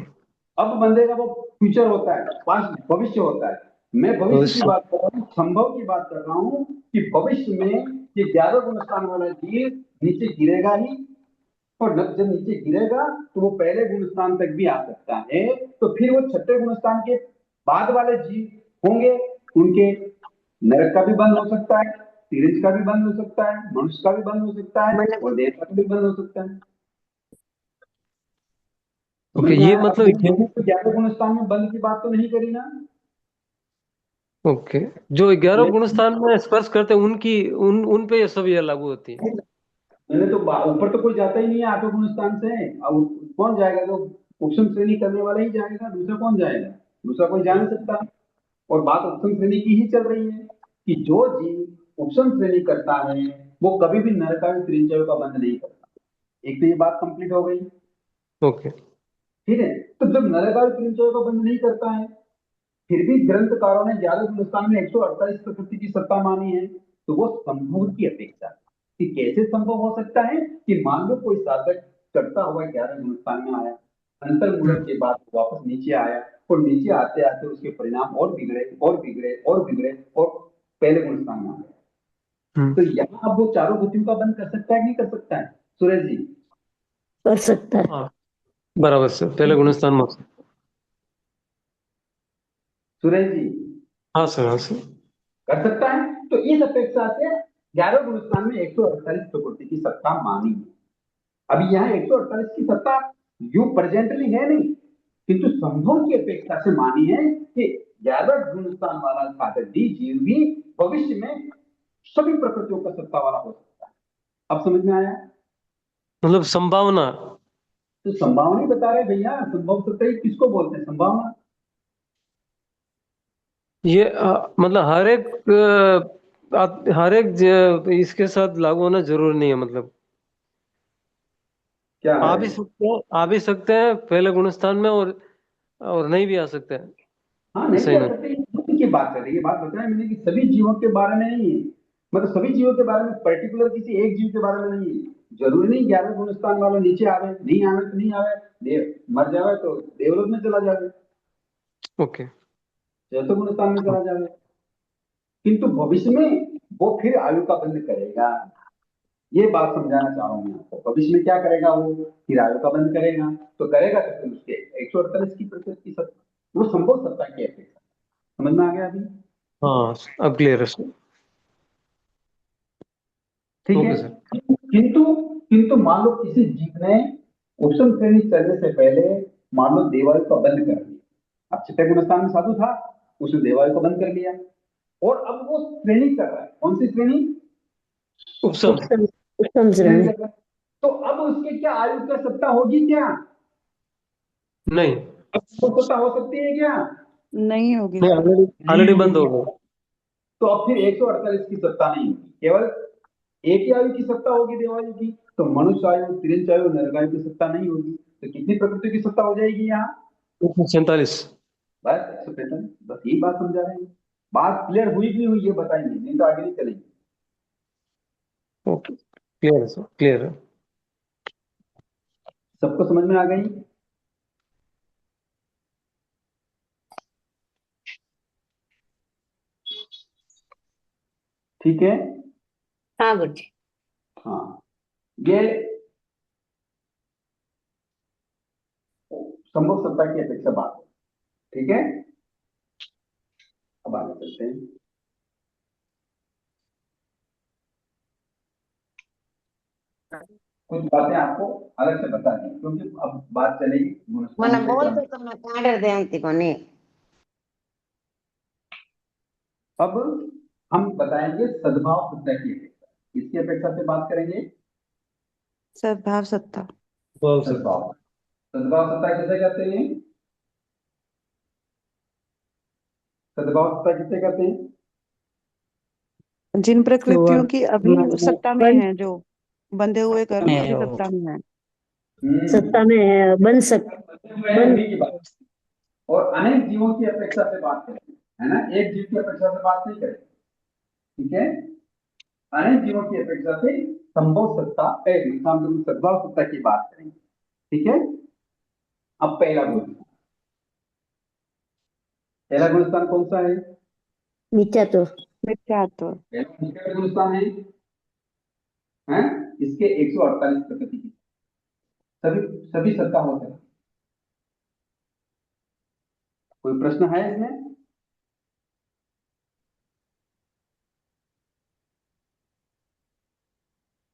अब बंधेगा वो फ्यूचर होता है, पास्ट भविष्य होता है। मैं भविष्य की बात कर रहा हूँ, संभव की बात कर रहा हूँ कि भविष्य में ये 11 गुण स्थान वाला जीव नीचे गिरेगा ही, और जब नीचे गिरेगा तो वो पहले गुण स्थान तक भी आ सकता है। तो फिर वो छठे गुण स्थान के बाद वाले जीव होंगे, उनके नरक का भी बंद हो सकता है, तिरंज का भी बंद हो सकता है, मनुष्य का भी बंद हो सकता है, मतलब और देवता का भी बंद हो सकता है। ओके, ये मतलब 11 गुण स्थान में बंद की बात तो नहीं करी ना। ओके, जो 11 गुण स्थान में स्पर्श करते हैं उनकी उन पे ये सब ये लागू होती है। मैंने तो ऊपर तो कोई जाता ही नहीं है 8 गुण स्थान से। अब कौन जाएगा? तो उपसम श्रेणी करने वाला ही जाएगा, दूसरा कौन जाएगा? दूसरा कोई जा नहीं सकता। और बात उपसम श्रेणी की ही चल रही है कि जो जीव उपसम श्रेणी करता है वो कभी भी नरकादि त्रिंचयों का बंध नहीं करता। एक तो ये बात कंप्लीट हो गई, ओके, ठीक है। तो जब नरकादि त्रिंचयों का बंध नहीं करता है, फिर भी ग्रंथकारों ने 11 गुणस्थान में 148 प्रकृति की सत्ता मानी है, तो वो संभव की अपेक्षा कि कैसे संभव हो सकता है कि मान लो कोई साधक करता हुआ 11 गुणस्थान में आया, अंतर्मूलन के बाद वापस नीचे आया, और नीचे आते आते उसके परिणाम और बिगड़े और बिगड़े और बिगड़े और पहले गुणस्थान में आ गए। तो यहाँ अब वो चारों गतियों का बंद कर सकता है कि नहीं कर सकता है सुरेश जी? कर सकता है। हाँ, बराबर सर, पहले गुणस्थान में। सुरेश जी हाँ सर, हाँ सर। कर सकता है। तो इस अपेक्षा से 11 गुणस्थान में 148 प्रकृति की सत्ता मानी है। अभी यहाँ 148 की सत्ता यू प्रेजेंटली है नहीं, किंतु संभव की अपेक्षा से मानी है कि 11 गुणस्थान वाला साधक भी जीव भी भविष्य में सभी प्रकृतियों का सत्ता वाला हो सकता है। अब समझ में आया? मतलब संभावना। तो संभावना ही बता रहे भैया, संभव सत्ता ही किसको बोलते हैं? संभावना। ये मतलब हर एक इसके साथ लागू होना जरूरी नहीं है, मतलब क्या आ है? भी सकते हैं, आ भी सकते हैं पहले गुणस्थान में, और नहीं भी आ सकते हैं। हाँ, नहीं सही कर ना? सकते, जीवन की बात कर रही है। बात बताया मैंने कि सभी जीवों के बारे में नहीं है, मतलब सभी जीवों के बारे में, पर्टिकुलर किसी एक जीव के बारे में नहीं है। जरूरी नहीं 11 गुणस्थान वाला नीचे आवे, नहीं आवे तो नहीं आवे, देव मर जावे तो देवलोक में चला जावे, ओके। चौथे गुणस्थान में चला जावे। किंतु भविष्य में वो फिर आयु का बंध करेगा। ये बात समझाना चाह रहा हूँ मैं आपको। भविष्य में क्या करेगा? वो फिर आयु का बंध करेगा। तो करेगा तो फिर उसके 148 की प्रतिशत की सत्ता, वो संभव सत्ता की अपेक्षा। समझ में आ गया अभी? हाँ, अब क्लियर है सर। ठीक है। Okay sir. किंतु किंतु मान लो किसी जीव ने उपसम श्रेणी चलने से पहले मान लो देवायु का बंद कर दिया। अब छठे गुणस्थान में साधु था, उसने देवायु को बंद कर लिया, और अब वो श्रेणी कर रहा है। कौन सी श्रेणी? उपसम। उत्तम उत्तम श्रेणी श्रेणी। कर रहा है। तो अब उसके क्या आयु का सत्ता होगी क्या? नहीं, वो सत्ता हो सकती है क्या? नहीं होगी नहीं, सर। ऑलरेडी ऑलरेडी बंद हो गया। तो अब फिर 148 की सत्ता नहीं होगी, केवल एक ही आयु की सत्ता होगी देवायु की। तो मनुष्य आयु, तिरंज आयु, नरकायु की सत्ता नहीं होगी। तो कितनी प्रकृति की सत्ता हो जाएगी यहाँ? 147। बस 145। बस यही बात समझा रहे हैं। बात क्लियर हुई भी हुई, ये बताएंगे, नहीं तो आगे नहीं चलेंगे। ओके, क्लियर है सर, क्लियर है। सबको समझ में आ गई? ठीक है। हाँ गुरुजी। हाँ, ये संभव सत्ता की अपेक्षा बात है। ठीक है, अब आगे चलते हैं। कुछ बातें आपको अलग से बता दी, क्योंकि अब बात चलेगी మన गुणस्थान से బోల్ क्रम। तो तुम काडर दे अंतिकोनी अब हम बताएंगे सद्भाव सत्ता की अपेक्षा। किसकी अपेक्षा से बात करेंगे? सद्भाव सत्ता। बहुत सर। सद्भाव। सद्भाव सत्ता किसे कहते हैं? सद्भाव सत्ता किसे कहते हैं? जिन प्रकृतियों की अभी सत्ता में बन है, जो बंधे हुए कर्म अभी सत्ता में है। सत्ता में है, बन बन अभी की बात। और अनेक जीवों की अपेक्षा से बात करेंगे, है ना? एक जीव की अपेक्षा से बात नहीं करेंगे। ठीक है, अनेक जीवों की अपेक्षा से संभव सत्ता, सद्भाव सत्ता की बात करेंगे। ठीक है। अब पहला गुण, पहला गुणस्थान कौन सा है? मिथ्यात्व। मिथ्यात्व। पहला मिथ्या गुणस्थान है? इसके 148 प्रकृति की सभी सभी सत्ता होते हैं। कोई प्रश्न है इसमें?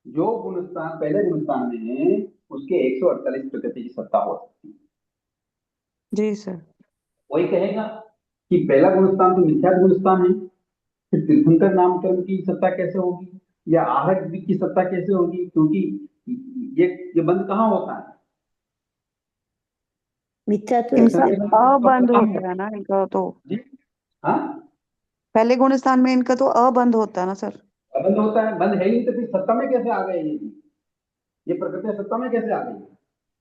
जो गुणस्थान पहले गुणस्थान में है उसके 148 प्रकृति की सत्ता हो सकती है। जी सर। वही कहेगा कि पहला गुणस्थान तो मिथ्या गुणस्थान है, फिर तीर्थंकर नामकरण की सत्ता कैसे होगी या आहत की सत्ता कैसे होगी? क्योंकि ये बंद कहाँ होता है? मिथ्यात्व इनका इसलिए अबंध होता है ना इनका तो। हाँ, पहले गुणस्थान में इनका तो अबंध होता है ना सर। बंद होता है, बंद है ही नहीं तो फिर सत्ता में कैसे आ गए ये प्रकृति सत्ता में कैसे आ गई?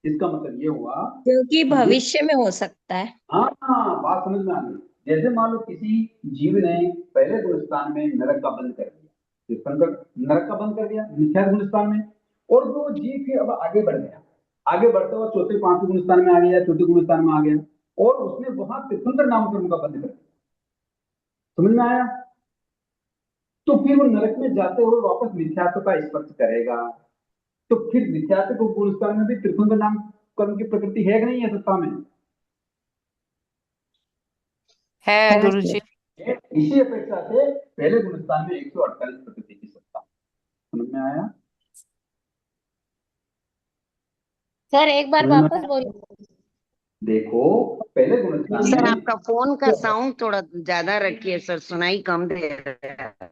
इसका मतलब ये हुआ क्योंकि कि भविष्य में हो सकता है। हाँ, बात समझ में आ गई। जैसे मान लो किसी जीव ने पहले गुणस्थान में नरक का बंद कर दिया, तीर्थंकर नरक का बंद कर दिया मिथ्या गुणस्थान में, और वो जीव फिर अब आगे बढ़ गया, आगे बढ़ते हुए चौथे पांचवें गुणस्थान में आ गया, चौथे गुणस्थान में आ गया, और उसने वहां तीर्थंकर नामकरण का बंद कर दिया। समझ में आया? तो फिर वो नरक में जाते हुए वापस मिथ्यात्व का स्पर्श करेगा। तो फिर मिथ्यात्व गुणस्थान में भी तीर्थंकर नामकरण की प्रकृति है कि नहीं है सत्ता में? है गुरुजी। इसी अपेक्षा से पहले गुणस्थान में 148 प्रकृति की सत्ता। समझ में आया? सर एक बार समझ में वापस आया? बोलिए। देखो, पहले गुणस्थान सर में आपका फोन का साउंड थोड़ा ज्यादा रखिए सर, सुनाई कम दे रहा है।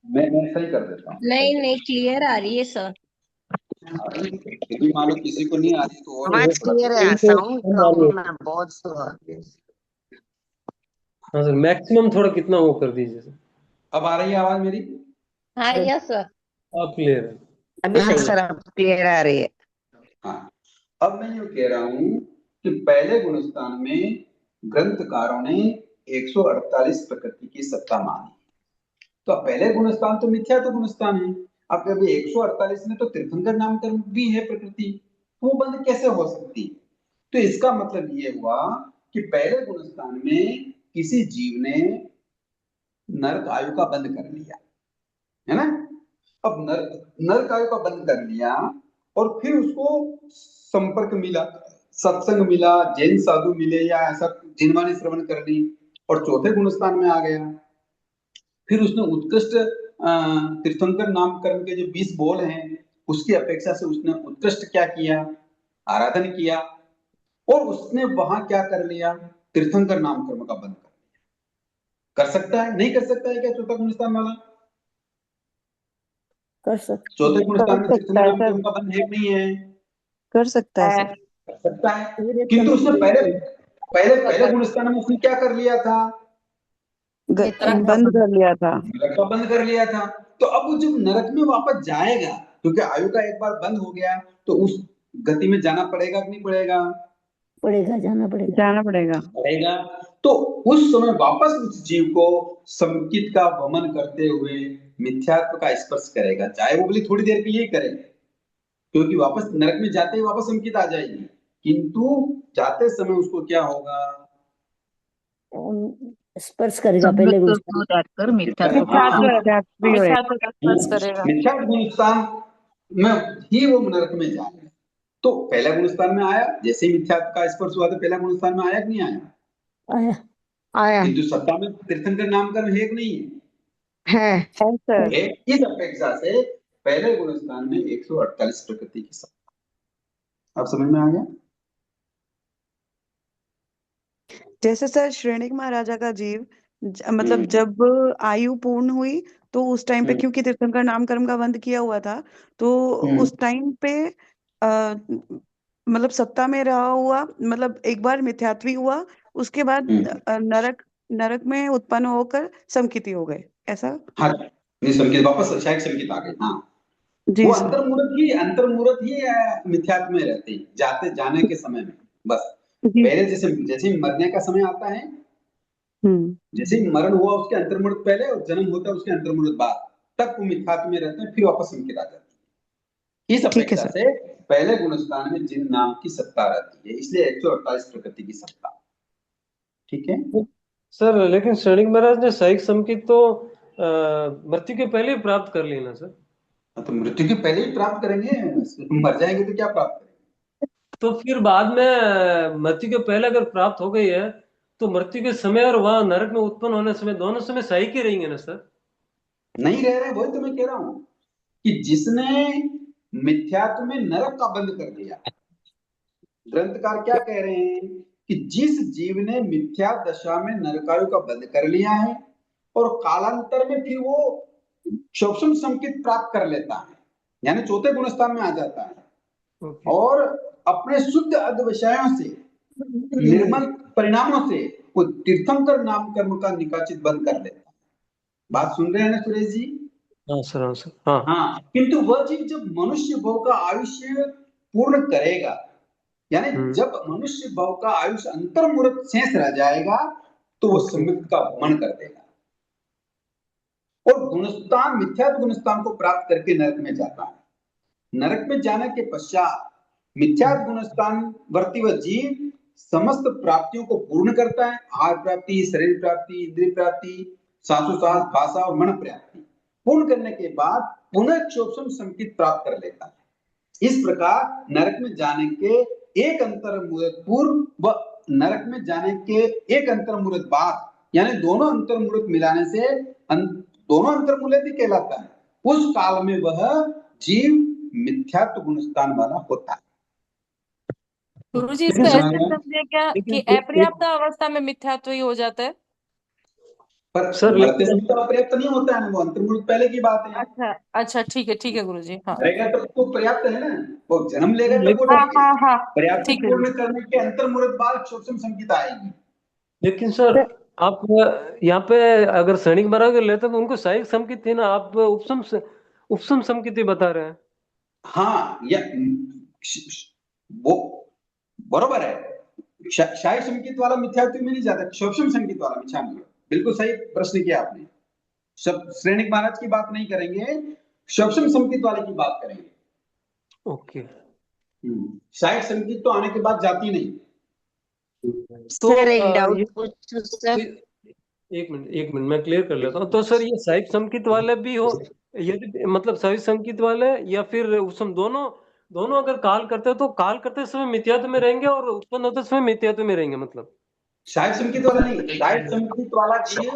मैं सही कर देता हूँ। नहीं नहीं क्लियर आ रही है सर। फिर भी मान लो किसी को नहीं आ रही तो और आवाज क्लियर है, साउंड कम है, बहुत स्लो है। हाँ सर, मैक्सिमम थोड़ा कितना वो कर दीजिए सर। अब आ रही है आवाज मेरी? हाँ यस सर। आप क्लियर है। अभी हाँ सही सर है। अब क्लियर आ रही है। हाँ, अब मैं यूं कह रहा हूं कि पहले गुणस्थान में ग्रंथकारों ने 148 प्रकृति की सत्ता मानी। तो अब पहले गुणस्थान तो मिथ्या तो गुणस्थान है, अब कभी 148 में तो तीर्थंकर नामकरण भी है प्रकृति, वो बंद कैसे हो सकती? तो इसका मतलब ये हुआ कि पहले गुणस्थान में किसी जीव ने नरक आयु का बंद कर लिया, है ना? अब नरक आयु का बंद कर लिया और फिर उसको संपर्क मिला, सत्संग मिला, जैन साधु मिले या ऐसा जिनवाणी श्रवण कर ली, और चौथे गुणस्थान में आ गया। फिर उसने उत्कृष्ट तीर्थंकर नामकरण के जो 20 बोल हैं उसकी अपेक्षा से उसने उत्कृष्ट क्या किया? आराधन किया, और उसने वहां क्या कर लिया? तीर्थंकर नामकरण का बंद कर लिया। कर सकता है? नहीं कर सकता है क्या चौथा गुणस्थान वाला? कर सकते चौथे गुणस्थान में कर तीर्थंकर सकता है नामकरण सर। का बंद है कि नहीं है? कर सकता है सर। कर सकता है, पूरे किंतु समय उसने के पहले लिए पहले पहले गुणस्थान में उसने क्या कर लिया था? बंद कर लिया था। नरक का बंद कर लिया था। तो अब वो जब नरक में वापस जाएगा, क्योंकि आयु का एक बार बंद हो गया, तो उस गति में जाना पड़ेगा कि नहीं पड़ेगा? पड़ेगा, जाना पड़ेगा। जाना पड़ेगा। पड़ेगा। तो उस समय वापस उस जीव को संकित का वमन करते हुए मिथ्यात्व का स्पर्श करेगा, चाहे वो भले थोड़ी देर के लिए करे, क्योंकि वापस नरक में जाते ही वापस संकित आ जाएगी, किंतु जाते समय उसको क्या होगा? स्पर्श करेगा पहले संगत गुणस्थान। को जाकर मिथ्यात्व मिथ्यात्व का मिथ्यात्व भी होएगा। मिथ्यात्व का स्पर्श करेगा। मिथ्या गुणस्थान में ही वो नरक में जाएगा। तो पहला गुणस्थान में आया, जैसे ही मिथ्यात्व का स्पर्श हुआ तो पहला गुणस्थान में आया कि नहीं आया? आया। आया किंतु सत्ता में तीर्थंकर नामकरण है कि नहीं है? है। है सर। है। इस अपेक्षा से पहले गुणस्थान में 148 प्रकृति की सत्ता। अब समझ में आ गया? जैसे सर श्रेणिक महाराजा का जीव मतलब जब आयु पूर्ण हुई तो उस टाइम पे क्योंकि तीर्थंकर नामकरण का बंद किया हुआ था तो उस टाइम पे मतलब सत्ता में रहा हुआ, मतलब एक बार मिथ्यात्वी हुआ, उसके बाद नरक में उत्पन्न होकर समकिती हो गए, ऐसा? हाँ, नहीं संकेत वापस शायद संकेत आ गए। हाँ, जी वो सर। अंतर्मूर्त ही मिथ्यात्व में रहते हैं जाने के समय में। बस जी। पहले जैसे ही मरने का समय आता है, जैसे ही मरण हुआ उसके अंतर्मूर्त पहले और जन्म होता है उसके अंतर्मूर्त बाद, तक वो मिथ्यात्व में रहते हैं, फिर वापस संकेत आ जाती है। इस ठीक है अपेक्षा सर। से पहले गुणस्थान में जिन नाम की सत्ता रहती है, इसलिए 148 प्रकृति की सत्ता। ठीक है। सर लेकिन श्रेणिक महाराज ने साइक संकित तो मृत्यु के पहले ही प्राप्त कर ली ना सर। तो मृत्यु के पहले ही प्राप्त करेंगे, मर जाएंगे तो क्या प्राप्त करेंगे? तो फिर बाद में मृत्यु के पहले अगर प्राप्त हो गई है तो मृत्यु के समय और वहां नरक में उत्पन्न होने समय दोनों समय साइक ही रहेंगे ना सर। नहीं रह रहे, वही तो मैं कह रहा हूं कि जिसने मिथ्यात्व में नरक का बंध कर दिया, ग्रंथकार क्या कह रहे हैं कि जिस जीव ने मिथ्या दशा में नरकायु का बंध कर लिया है और कालांतर में फिर वो शोषण संकित प्राप्त कर लेता है, यानी चौथे गुणस्थान में आ जाता है और अपने शुद्ध अध विषयों से निर्मल परिणामों से वो तीर्थंकर नाम कर्म का निकाचित बंद कर लेता है। बात सुन रहे हैं ना सुरेश जी? हाँ सर, हाँ सर, हाँ हाँ, किंतु वह जीव जब मनुष्य भव का आयुष्य पूर्ण करेगा, यानी जब मनुष्य भव का आयुष्य अंतर्मुहूर्त शेष रह जाएगा तो वो संयुक्त का भ्रमण कर देगा और गुणस्थान मिथ्यात्व गुणस्थान को प्राप्त करके नरक में जाता है। नरक में जाने के पश्चात मिथ्यात्व गुणस्थान वर्ती वह जीव समस्त प्राप्तियों को पूर्ण करता है। आहार प्राप्ति, शरीर प्राप्ति, इंद्रिय प्राप्ति, श्वासोच्छ्वास, भाषा और मन प्राप्ति पूर्ण करने के बाद पुनः क्षोभम संकित प्राप्त कर लेता है। इस प्रकार नरक में जाने के एक अंतर मुहूर्त पूर्व व नरक में जाने के एक अंतर मुहूर्त बाद, यानी दोनों अंतर मुहूर्त मिलाने से दोनों अंतर मुहूर्त ही कहलाता है, उस काल में वह जीव मिथ्यात्व गुणस्थान वाला होता है। गुरुजी इसको ऐसे समझे क्या कि अपर्याप्त अवस्था में मिथ्यात्व ही हो जाता है? पर सर मरते समय तो पर्याप्त नहीं होता है, वो अंतर्मुहूर्त पहले की बात है। अच्छा अच्छा, ठीक है गुरुजी, हाँ रहेगा तब तो पर्याप्त है ना, वो जन्म लेगा तब वो हाँ ठीक है। हाँ हाँ, पर्याप्त ठीक है पूर्ण करने के अंतर्मुहूर्त बाद शोषण संकित आएगी। लेकिन सर आप यहाँ पे अगर सैनिक महाराज लेते तो उनको साइक संकित थी ना, आप उपसम संकित बता रहे हैं। हाँ, वो बरोबर है। शाही संकित वाला मिथ्यात्व में नहीं जाता, शोषण संकित वाला मिथ्या में। बिल्कुल सही प्रश्न किया आपने। सब श्रेणिक महाराज की बात नहीं करेंगे, शोषण संकित वाले की बात करेंगे। ओके। शाही संकित तो आने के बाद जाती नहीं। तो सर एक डाउट पूछूं सर? एक मिनट मैं क्लियर कर लेता हूँ। तो सर ये साइक संकित वाले भी हो, यदि मतलब साइक संकित वाले या फिर उसम दोनों अगर काल करते हैं तो काल करते समय मिथ्यात्व में रहेंगे और उत्पन्न होते समय मिथ्यात्व में रहेंगे। मतलब शाही संकित वाला नहीं, शाही संकित वाला जीव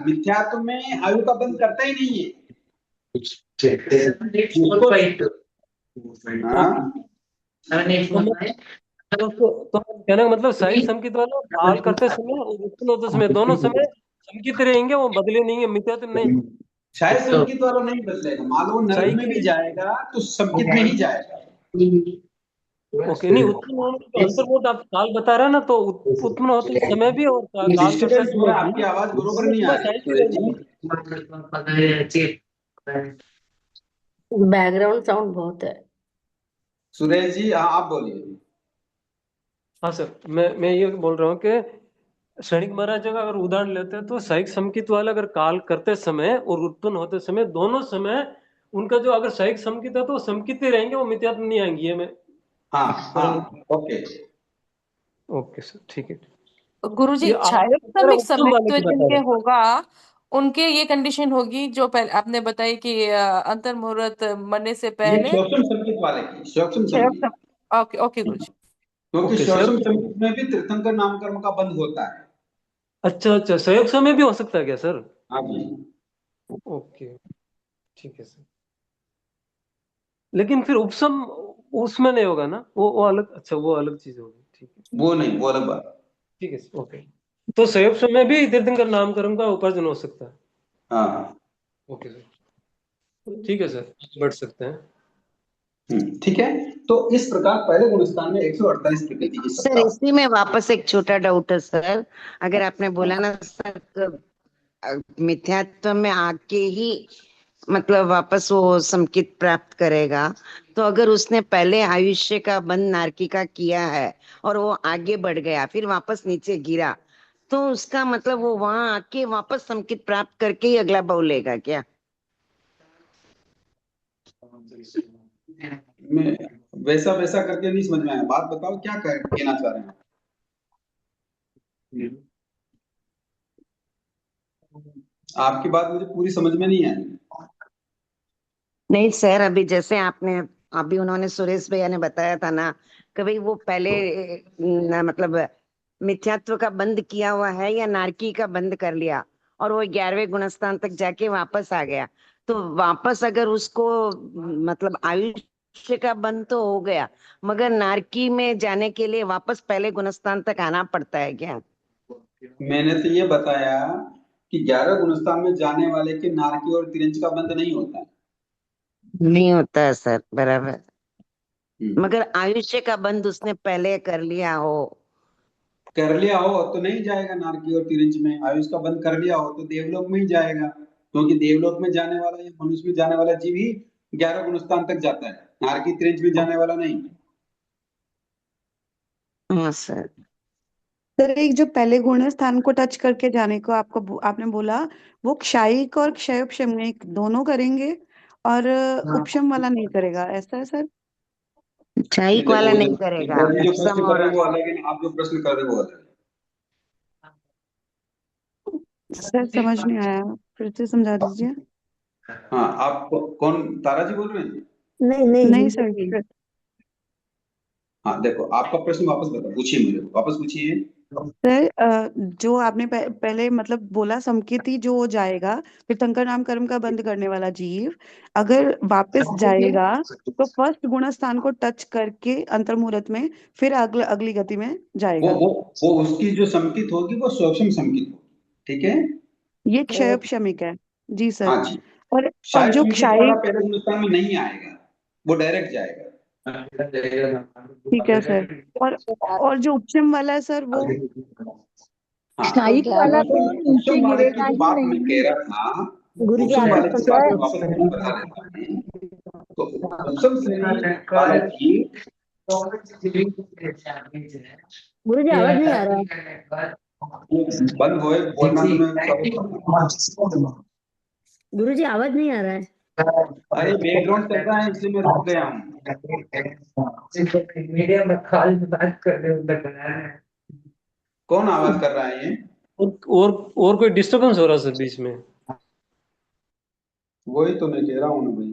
मिथ्यात्व में आयु का बंध करता ही नहीं है। तो कहने का मतलब साइक संकित वाला काल करते समय और उत्पन्न होते समय दोनों समय संकित रहेंगे, वो बदले नहीं है, मिथ्यात्व नहीं। शाही संकित वाला नहीं बदलेगा, मालूम नरक में भी जाएगा तो संकित में ही जाएगा। ओके, नहीं उत्पन्न होने का अंतर्मुहूर्त आप काल बता रहे हैं ना, तो उत्पन्न होते समय भी और काल करते समय भी आपकी आवाज बरोबर नहीं आ रही। बैकग्राउंड साउंड बहुत है। सुरेश जी आप बोलिए। हाँ सर, मैं ये बोल रहा हूँ कि सैनिक महाराज का अगर उदाहरण लेते हैं तो साइक संकित वाला अगर काल करते समय और उत्पन्न होते समय दोनों समय उनका जो अगर साइक संकित है तो संकित ही रहेंगे, वो मिथ्यात्व नहीं आएंगे। ये मैं ओके ओके सर, ठीक है। गुरुजी छाया समिक समित्व जिनके होगा उनके ये कंडीशन होगी जो पहले आपने बताई कि अंतर मुहूर्त मरने से पहले। शोषण संकित वाले की, शोषण संकित। ओके ओके गुरुजी। क्योंकि शोषण संकित में भी तीर्थंकर नाम कर्म का बंध होता है। अच्छा, सहयोग समय भी हो सकता है क्या सर? हाँ जी। ओके, ठीक है सर। लेकिन फिर उपसम उसमें नहीं होगा ना, वो अलग। अच्छा, वो अलग चीज होगी, ठीक है। वो नहीं, वो अलग बात। ठीक है, ओके। तो सहयोग समय भी तीर्थंकर नामकरण का उपार्जन हो सकता है। हाँ ओके सर, ठीक है सर, बढ़ सकते हैं। ठीक है। तो इस प्रकार पहले गुणस्थान में 148 प्रकृति की सर इसी में वापस एक छोटा डाउट है सर। अगर आपने बोला ना सर मिथ्यात्व में आके ही मतलब वापस वो संकित प्राप्त करेगा, तो अगर उसने पहले आयुष्य का बंध नारकी का किया है और वो आगे बढ़ गया फिर वापस नीचे गिरा, तो उसका मतलब वो वहां आके वापस संकित प्राप्त करके ही अगला भाव लेगा क्या? मैं वैसा करके नहीं समझ में आया। बात बताओ क्या कहना चाह रहे हैं। आपकी बात मुझे पूरी समझ में नहीं आई। नहीं सर, अभी जैसे आपने, अभी उन्होंने सुरेश भैया ने बताया था ना, कभी वो पहले मतलब मिथ्यात्व का बंद किया हुआ है या नारकी का बंद कर लिया, और वो 11वें गुणस्थान तक जाके वापस आ गया, तो वापस अगर उसको मतलब आयुष्य का बंद तो हो गया, मगर नारकी में जाने के लिए वापस पहले गुणस्थान तक आना पड़ता है क्या? मैंने तो ये बताया कि 11 गुणस्थान में जाने वाले के नारकी और तिरंज का बंध नहीं होता है। नहीं होता है सर, बराबर। हम्म। मगर आयुष्य का बंद उसने पहले कर लिया हो। कर लिया हो तो नहीं जाएगा नारकी और तिरंज में। आयुष का बंद कर लिया हो तो देवलोक में ही जाएगा, क्योंकि देवलोक में जाने वाला या मनुष्य में जाने वाला जीव ही 11 गुणस्थान तक जाता है, नारकी तिरंज में जाने वाला नहीं। हाँ सर। सर एक जो पहले गुण स्थान को टच करके जाने को आपने बोला, वो क्षायिक और क्षयोपशमनिक दोनों करेंगे, और उपशम वाला नहीं करेगा, ऐसा है सर? क्षयिक देखो वाला वो नहीं जो करेगा, इंद्र जी जो उपशम प्रश्न कर और रहे हैं वो अलग है, आप जो प्रश्न कर रहे हैं वो अलग सर समझ नहीं आया, फिर से समझा दीजिए। है। हाँ, आप कौन, तारा जी बोल रहे हैं? नहीं नहीं नहीं हिंदी सर, में। हाँ देखो, आपका प्रश्न वापस बताओ, पूछिए, मुझे वापस पूछिए। सर जो आपने पहले मतलब बोला, समकित जो हो जाएगा, फिर तंकर नाम कर्म का बंद करने वाला जीव अगर वापस जाएगा, तो फर्स्ट गुण स्थान को टच करके अंतर्मुहूर्त में फिर अगली गति में वो जाएगा। वो वो उसकी जो संकित होगी वो सूक्ष्म संकित होगी, ठीक है। ये क्षयोपशमिक है। जी सर। हाँ जी। और शायद जो संकित वाला क्षायिक, पहले हिंदुस्तान में नहीं आएगा, वो डायरेक्ट जाएगा। ठीक है सर। और और जो उपशम वाला है सर, वो हाँ, तो क्षायिक वाला तो नीचे उपशम वाले की गिरेगा जो ही बात मैं नहीं। कह रहा था, गुरुजी उपशम आपको वाले की पता बात है, मैं वापस आपको बता देता हूँ। तो उपशम श्रेणी वाला जीव, गुरुजी आवाज नहीं आ रहा है। बंद होए बोलना तो मैं सब। गुरुजी आवाज नहीं आ रहा है। अरे बैकग्राउंड चल रहा है इसलिए मैं रुक गया हूँ। मीडिया में कॉल में बात कर रहे हो तो कौन आवाज कर रहा है ये? और कोई डिस्टरबेंस हो रहा है सर बीच में? वही तो मैं कह रहा हूँ ना भाई।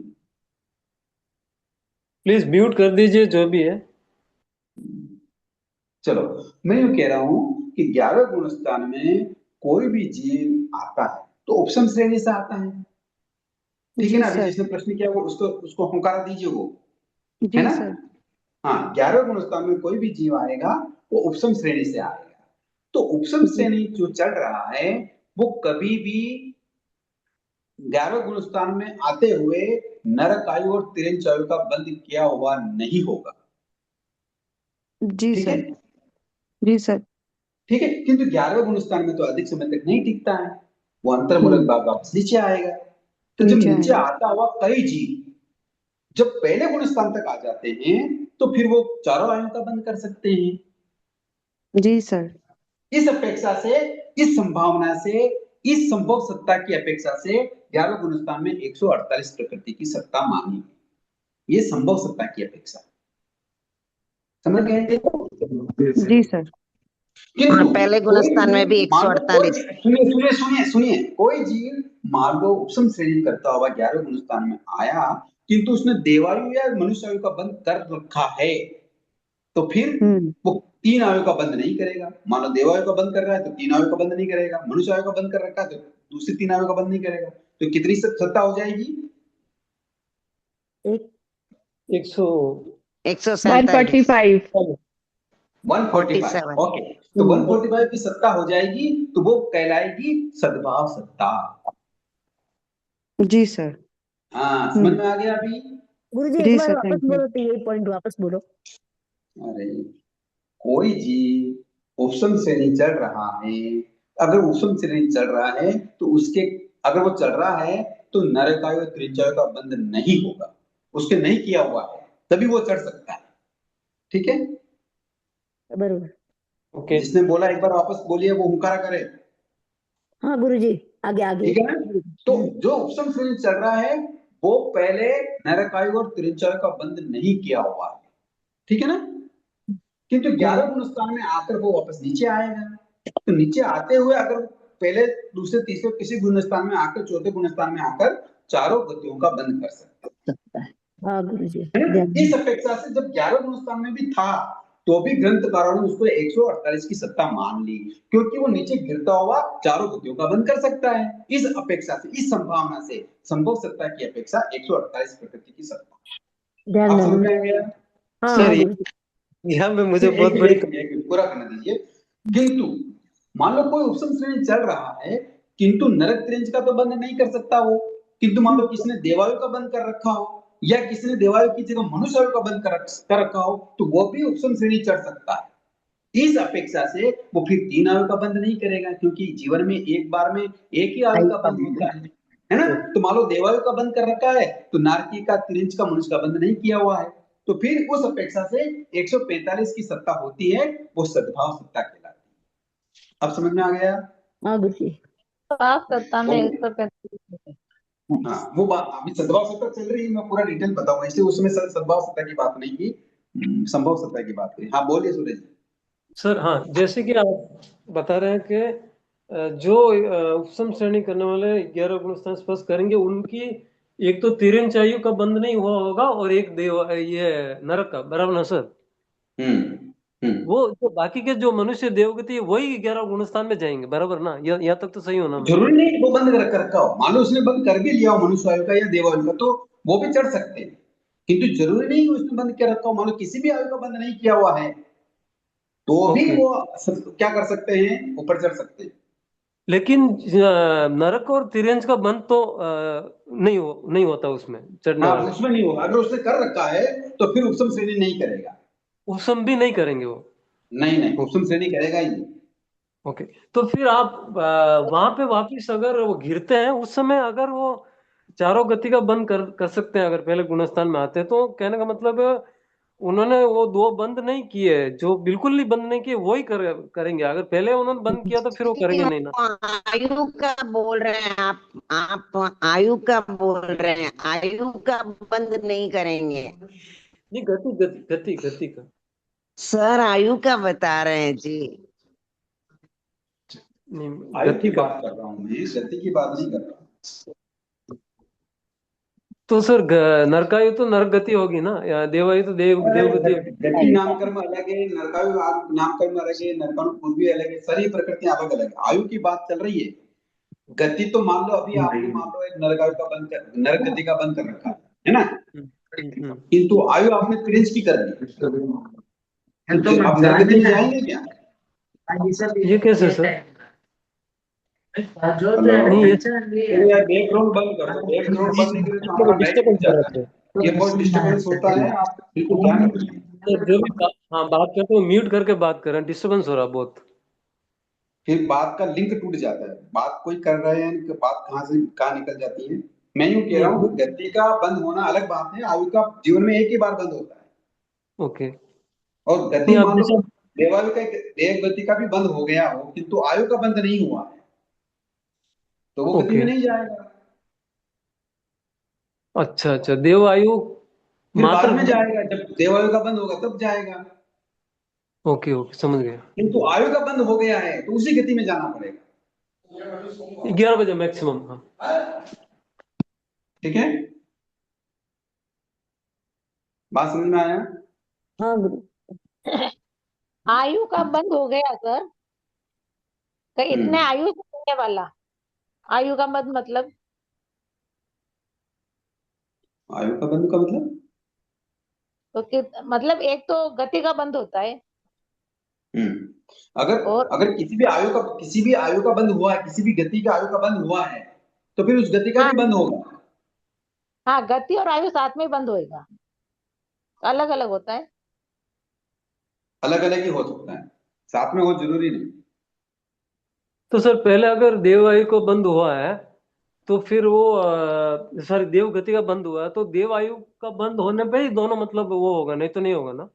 प्लीज म्यूट कर दीजिए जो भी है। चलो, मैं ये कह रहा हूँ कि 11 गुण स्थान में कोई भी जीव आता है तो उपशम श्रेणी से आता है, ठीक है जी ना। अभी सर। जिसने प्रश्न किया वो उसको उसको हुंकारा दीजिए, वो है जी ना। सर। हाँ, 11 गुण स्थान में कोई भी जीव आएगा वो उपशम श्रेणी से आएगा। तो उपशम जी श्रेणी जो चल रहा है वो कभी भी 11 गुण स्थान में आते हुए नरक आयु और तिरंज आयु का बंद किया हुआ नहीं होगा, जी ठीक है। सर। जी सर। ठीक है, किंतु 11वें गुण स्थान में तो अधिक समय तक नहीं टिकता है, वो अंतर्मूलक हम्म। भाग वापस नीचे आएगा। तो जब नीचे नीचे आएगा। आता हुआ कई जीव जब पहले गुण स्थान तक आ जाते हैं तो फिर वो चारों आयु का बंद कर सकते हैं। जी सर। इस अपेक्षा से, इस संभावना से, इस संभव सत्ता की अपेक्षा से 11वें गुण स्थान में 148 प्रकृति की सत्ता मानी गई। ये संभव सत्ता की अपेक्षा, समझ गए। जी सर। हाँ, किंतु पहले कोई गुणस्थान में भी जीव, मान लो कोई 148। सुनिए सुनिए सुनिए सुनिए, कोई जीव मान लो उपशम श्रेणी करता हुआ 11 गुणस्थान में आया, किंतु उसने देवायु या मनुष्य आयु का बंद कर रखा है, तो फिर हम्म। वो 3 आयु का बंद नहीं करेगा। मान लो देवायु का बंद कर रहा है तो 3 आयु का बंद नहीं करेगा, मनुष्य आयु का बंद कर रखा है तो दूसरी 3 आयु का बंद नहीं करेगा। तो कितनी सत्ता हो जाएगी? एक 100 147। 145। 47। ओके, तो 145 की सत्ता हो जाएगी तो वो कहलाएगी सद्भाव सत्ता। जी सर। हाँ, समझ में आ गया अभी? गुरुजी एक जी बार सर, वापस थैंक यू। बोलो, तो यही पॉइंट वापस बोलो। अरे, कोई जीव उपशम श्रेणी चल रहा है, अगर उपशम श्रेणी चल रहा है तो उसके, अगर वो चल रहा है तो नरकायु और त्रिंचायु का बंध नहीं होगा, उसके नहीं किया हुआ है, तभी वो चढ़ सकता है, ठीक है। बरोबर। ओके। जिसने बोला एक बार वापस बोलिए, वो हुंकारा करे, हाँ गुरुजी, आगे आगे। ठीक है ना। तो जो उपशम श्रेणी चल रहा है वो पहले नरकायु और त्रिंचायु का बंध नहीं किया हुआ है, ठीक है ना। किंतु 11 गुण स्थान में आकर वो वापस नीचे आएगा, तो नीचे आते हुए अगर पहले दूसरे तीसरे किसी गुण स्थान में आकर चौथे गुण स्थान में आकर चारों गतियों का बंध कर सकता सकता है। हाँ गुरु जी, है ना। ध्यान इस अपेक्षा से जब 11 गुण स्थान में भी था तो भी ग्रंथकारों ने उसको 148 की सत्ता मान ली, क्योंकि वो नीचे गिरता हुआ चारों गतियों का बंध कर सकता है। इस अपेक्षा से, इस संभावना से, संभव सत्ता की अपेक्षा 148 प्रकृति की सत्ता। ध्यान आप देना। समझ में आ गया? हाँ सर हाँ गुरु जी। यहाँ पे मुझे फिर बहुत बड़ी पूरा करने दीजिए। किंतु मान लो कोई उपसम श्रेणी चल रहा है, किंतु नरक त्रिंज का तो बंद नहीं कर सकता वो। किंतु मान लो किसी ने देवायु का बंद कर रखा हो, या किसी ने देवायु की जगह मनुष्य आयु का बंद कर रखा हो, तो वो भी उपसम श्रेणी चढ़ सकता है। इस अपेक्षा से वो फिर 3 आयु का बंद नहीं करेगा, क्योंकि जीवन में एक बार में एक ही आयु का बंद होता है ना। तो मान लो देवायु का बंद कर रखा है, तो नारकी का, तिरंज का, मनुष्य का बंद नहीं किया हुआ है, तो फिर उस अपेक्षा से 145 की सत्ता होती है, वो सद्भाव सत्ता कहलाती है। अब समझ में आ गया? हाँ गुरु जी। साफ सत्ता में 145। हाँ, वो बात अभी सद्भाव सत्ता चल रही है, मैं पूरा डिटेल बताऊंगा, इसलिए उसमें सद्भाव सत्ता की बात नहीं की, संभव सत्ता की बात करी। हाँ बोलिए सूरज जी। सर। हाँ, जैसे कि आप बता रहे हैं कि जो उपसम श्रेणी करने वाले 11 गुण स्थान स्पर्श करेंगे, उनकी एक तो तिरंज आयु का बंद नहीं हुआ होगा और एक देव ये नरक का, बराबर ना सर? वो जो बाकी के जो मनुष्य देवगति है, वही 11 गुण स्थान में जाएंगे, बराबर ना? यहाँ तक तो सही होना? जरूरी नहीं वो बंद कर रखा हो, मान लो उसने बंद कर भी लिया हो मनुष्य आयु का या देवायु का, तो वो भी चढ़ सकते हैं। किंतु जरूरी नहीं उसने बंद कर रखा हो, मान लो किसी भी आयु का बंद नहीं किया हुआ है, तो भी वो क्या कर सकते हैं, ऊपर चढ़ सकते हैं। लेकिन नरक और तिरंज का बंद तो नहीं होता उसमें चढ़ने वाले। उसमें नहीं होगा। अगर उसने कर रखा है तो फिर उपसम श्रेणी नहीं करेगा। उपसम भी नहीं करेंगे वो? नहीं, उपसम श्रेणी करेगा ही नहीं। ओके, तो फिर आप वहां पे वापिस अगर वो गिरते हैं, उस समय अगर वो चारों गति का बंद कर सकते हैं, अगर पहले गुणस्थान में आते हैं, तो कहने का मतलब उन्होंने वो 2 बंद नहीं किए, जो बिल्कुल नहीं बंद नहीं किए, वही करेंगे। अगर पहले उन्होंने बंद किया तो फिर वो करेंगे नहीं ना? आयु का बोल रहे हैं आप आयु का बोल रहे हैं, आयु का बंद नहीं करेंगे। नहीं, गति का। सर आयु का बता रहे हैं जी। आयु की बात कर रहा हूँ मैं, गति की बात नहीं कर रहा हूँ। तो सर नरकायु तो नरक गति होगी ना, या देवायु तो देवगति। गति नामकर्म अलग है, नरकायु नामकर्म अलग है, नरकायु पूर्वी अलग है, सारी प्रकृतियां अलग अलग है। आयु की बात चल रही है। गति तो मान लो अभी आपने मान लो एक नरकायु का बंद कर, नरक गति का बंद कर रखा है ना, किंतु आयु आपने तिरंज की कर दी, आप नरक गति में जाएंगे क्या? ये कैसे सर? बैकग्राउंड बंद कर दो, बैकग्राउंड बंद नहीं करें तो हमारा नेट टूट जाता है, ये बहुत डिस्टर्बेंस होता है, आप बिल्कुल ध्यान रखिए। जो भी बात करते हो म्यूट करके बात करें, डिस्टर्बेंस हो रहा बहुत। फिर बात का लिंक टूट जाता है, बात कोई कर रहे हैं, बात कहाँ से कहाँ निकल जाती है। मैं यूं कह रहा हूँ, गति का बंद होना अलग बात है, आयु का जीवन में एक ही बार बंद होता है। ओके। और गति मान लो देवायु का एक गति का भी बंद हो गया हो, किंतु आयु का बंद नहीं हुआ है, तो वो गति में नहीं जाएगा। अच्छा, देवायु बाद में जाएगा, जब देवायु का बंद होगा तब जाएगा। ओके, समझ गया। किंतु आयु का बंद हो गया है तो उसी गति में जाना पड़ेगा। 11 बजे मैक्सिमम। हाँ ठीक है, बात समझ में आया? हाँ गुरु। आयु का बंद हो गया सर, कहीं इतने आयु से होने वाला। आयु का बंद मतलब? आयु का बंद का मतलब तो मतलब एक तो गति का बंद होता है। अगर किसी भी आयु का बंद हुआ है, किसी भी गति का आयु का बंद हुआ है, तो फिर उस गति का भी बंद होगा। हाँ, गति और आयु साथ में बंद होएगा, अलग अलग होता है। अलग अलग ही हो सकता है, साथ में हो जरूरी नहीं। तो सर पहले अगर देवायु को बंद हुआ है, तो फिर वो सॉरी देव गति का बंद हुआ है, तो देवायु का बंद होने पे ही दोनों मतलब वो होगा, नहीं तो नहीं होगा ना?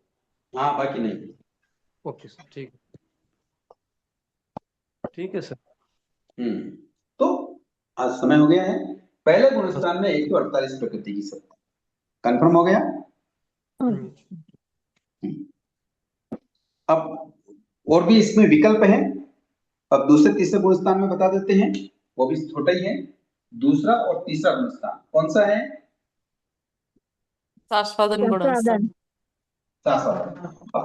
हाँ, बाकी नहीं। ओके सर, ठीक है सर। तो आज समय हो गया है। पहले गुणस्थान में 148 प्रकृति की सत्ता, कंफर्म हो गया। अब और भी इसमें विकल्प है, अब दूसरे तीसरे गुण स्थान में बता देते हैं, वो भी छोटा ही है। दूसरा और तीसरा गुण स्थान कौन सा है? शाश्वतन गुणस्थान। शाश्वत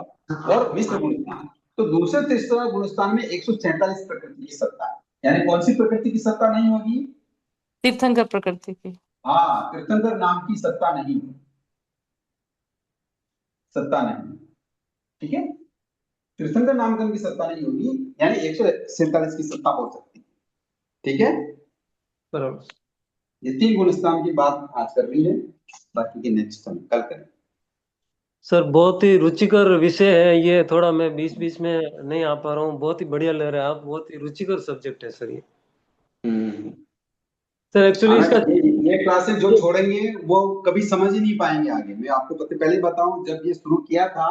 और मिश्र गुण स्थान। तो दूसरे तीसरा गुण स्थान में 146 प्रकृति की सत्ता है। यानी कौन सी प्रकृति की सत्ता नहीं होगी? तीर्थंकर प्रकृति की। हाँ, तीर्थंकर नाम की सत्ता नहीं, सत्ता नहीं, ठीक है। तीर्थंकर नामकरण की सत्ता नहीं होगी, यानी 147 की सत्ता हो सकती है, ठीक है। बराबर। ये 3 गुण स्थान की बात आज कर रही है, बाकी की नेक्स्ट हम कल करें। सर बहुत ही रुचिकर विषय है ये, थोड़ा मैं बीच बीच में नहीं आ पा रहा हूँ, बहुत ही बढ़िया लग रहा है आप, बहुत ही रुचिकर सब्जेक्ट है सर ये। सर एक्चुअली इसका ये क्लासेस जो छोड़ेंगे वो कभी समझ ही नहीं पाएंगे आगे। मैं आपको पहले ही बताऊं, जब ये शुरू किया था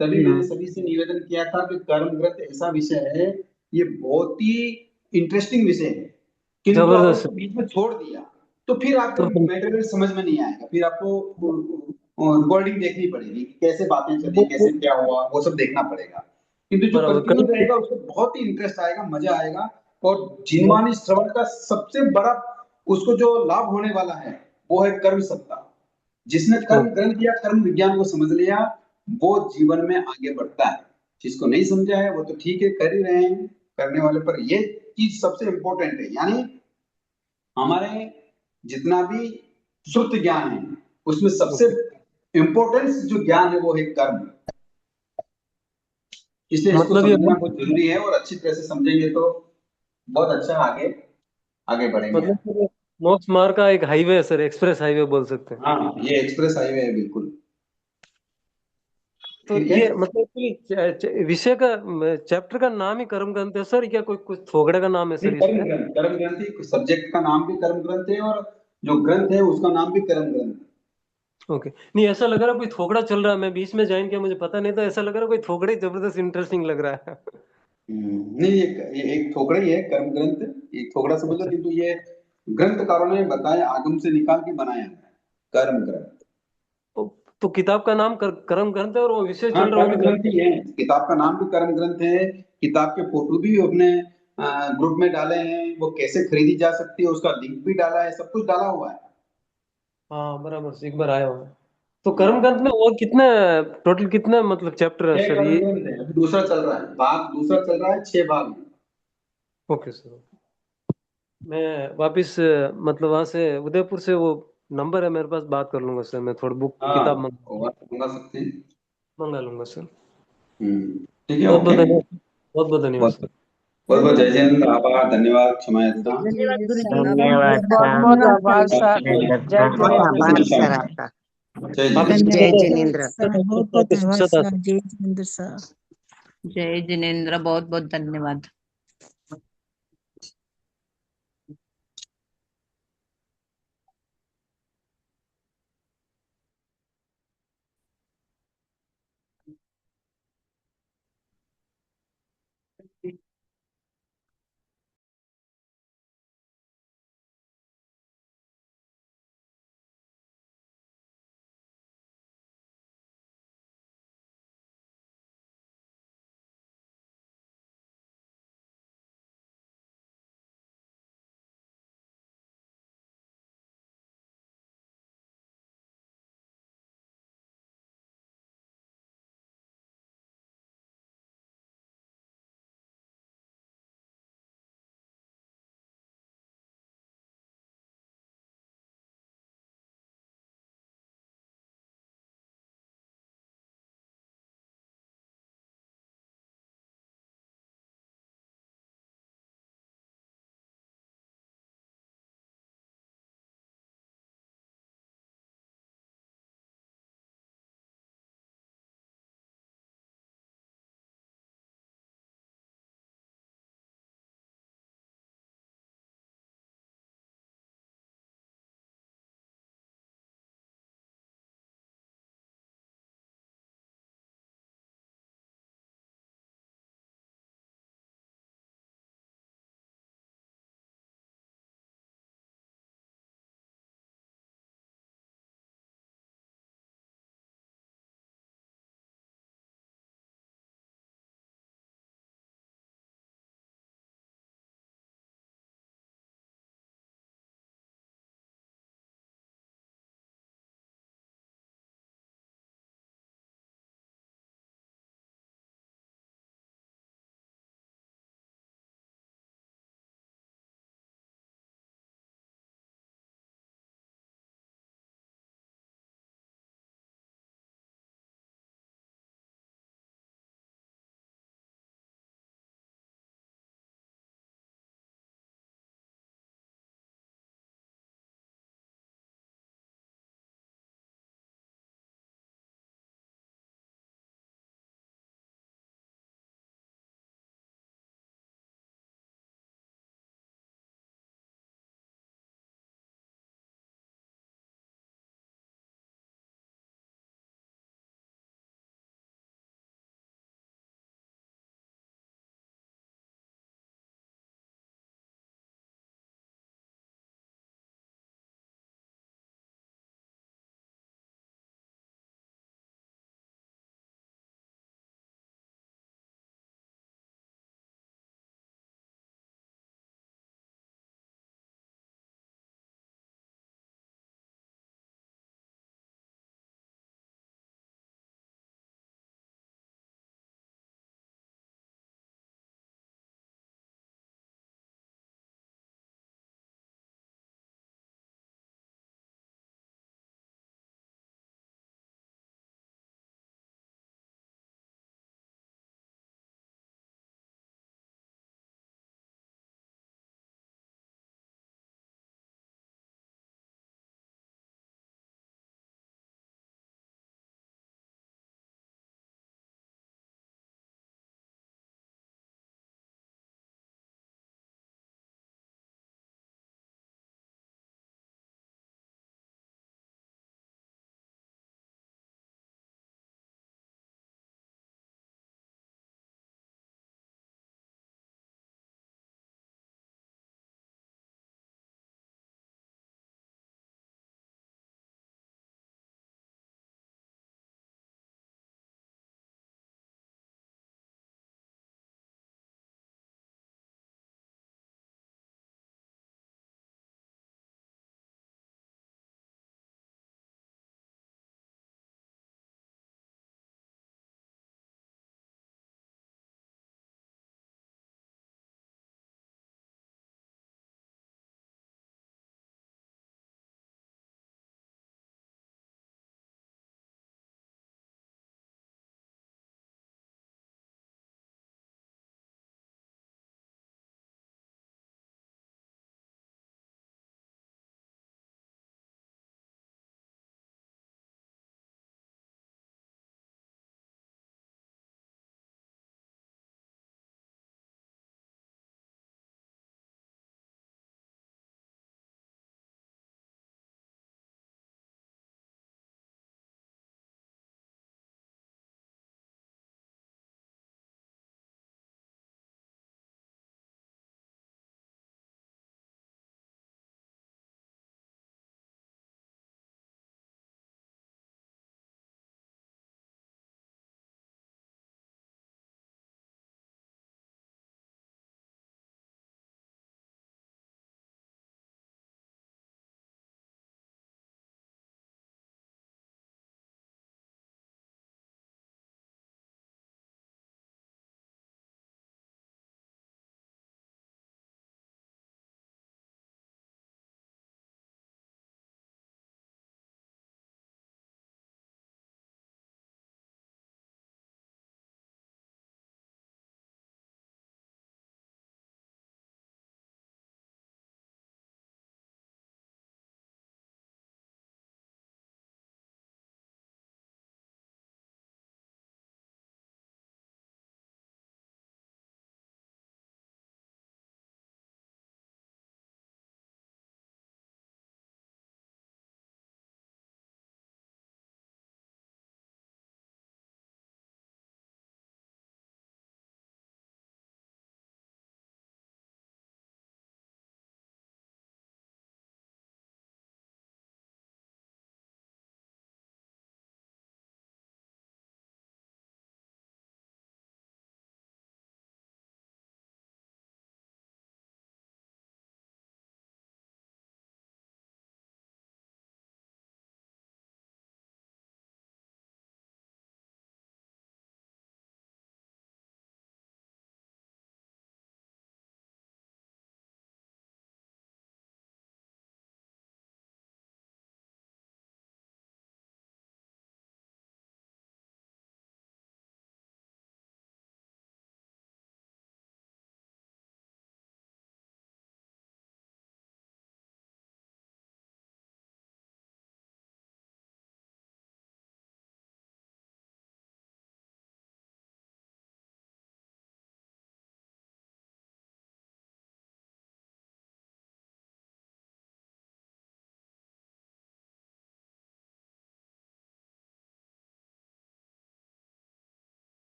तभी मैंने सभी से निवेदन किया था कि कर्म ग्रंथ ऐसा विषय है, ये बहुत ही इंटरेस्टिंग विषय है, किंतु अगर उसको बीच में छोड़ दिया तो फिर आपको मटेरियल समझ में नहीं आएगा, फिर आपको रिकॉर्डिंग देखनी पड़ेगी, कैसे बातें चली, कैसे क्या हुआ, वो सब देखना पड़ेगा। किंतु जो कंटिन्यू रहेगा उसको बहुत ही इंटरेस्ट आएगा, मजा आएगा। और जिनवानी श्रवण का सबसे बड़ा उसको जो लाभ होने वाला है वो है कर्म सत्ता। जिसने कर्म ग्रंथ या कर्म विज्ञान को समझ लिया वो जीवन में आगे बढ़ता है, जिसको नहीं समझा है वो तो ठीक है, कर ही रहे हैं करने वाले, पर ये चीज सबसे इंपॉर्टेंट है। यानी हमारे जितना भी श्रुत ज्ञान है उसमें सबसे इंपॉर्टेंस जो ज्ञान है वो है कर्म। इसलिए इसको समझना बहुत जरूरी है, और अच्छी तरह से समझेंगे तो बहुत अच्छा आगे बढ़ेंगे। मतलब मोक्ष मार्ग का एक हाईवे है सर, एक्सप्रेस हाईवे बोल सकते हैं। हाँ, ये एक्सप्रेस हाईवे है बिल्कुल। तो ये मतलब विषय का चैप्टर का नाम ही कर्म ग्रंथ है सर, क्या कोई कुछ थोगड़े का नाम है सर? कर्म ग्रंथ ही सब्जेक्ट का नाम भी कर्म ग्रंथ है, और जो ग्रंथ है उसका नाम भी कर्म ग्रंथ है। ओके, नहीं ऐसा लग रहा कोई थोकड़ा चल रहा है, मैं बीच में ज्वाइन किया मुझे पता नहीं था, ऐसा लग रहा कोई थोकड़े जबरदस्त इंटरेस्टिंग लग रहा है। नहीं, ये एक थोकड़ा ही है कर्म ग्रंथ, एक थोकड़ा समझ लो, किंतु ये ग्रंथकारों ने बताया, आगम से निकाल के बनाया है कर्म ग्रंथ। तो किताब का नाम कर्म ग्रंथ है और वो विषय चल रहा है, ग्रंथ ही है, किताब का नाम भी कर्म ग्रंथ है। किताब के फोटो भी अपने ग्रुप में डाले हैं, वो कैसे खरीदी जा सकती है उसका लिंक भी डाला है, सब कुछ डाला हुआ है। हाँ बराबर, एक बार आया हुआ है। तो कर्म ग्रंथ में और कितने टोटल कितने मतलब चैप्टर है सर? ये दूसरा चल रहा है, भाग दूसरा चल रहा है, 6 भाग। ओके सर, मैं वापिस मतलब वहां से उदयपुर से वो नंबर है मेरे पास, बात कर लूंगा सर, मैं थोड़ी बुक किताब मंगा सकते हैं, मंगा लूंगा सर। ठीक है, बहुत बहुत धन्यवाद, बहुत बहुत धन्यवाद सर। बहुत बहुत जय जय हिंद, आभार, धन्यवाद, क्षमा याचना। धन्यवाद बहुत आभार सर, जय जिनेंद्र। बहुत बहुत आभार सर, जय जिनेंद्र सर। जय जिनेंद्र, बहुत बहुत धन्यवाद।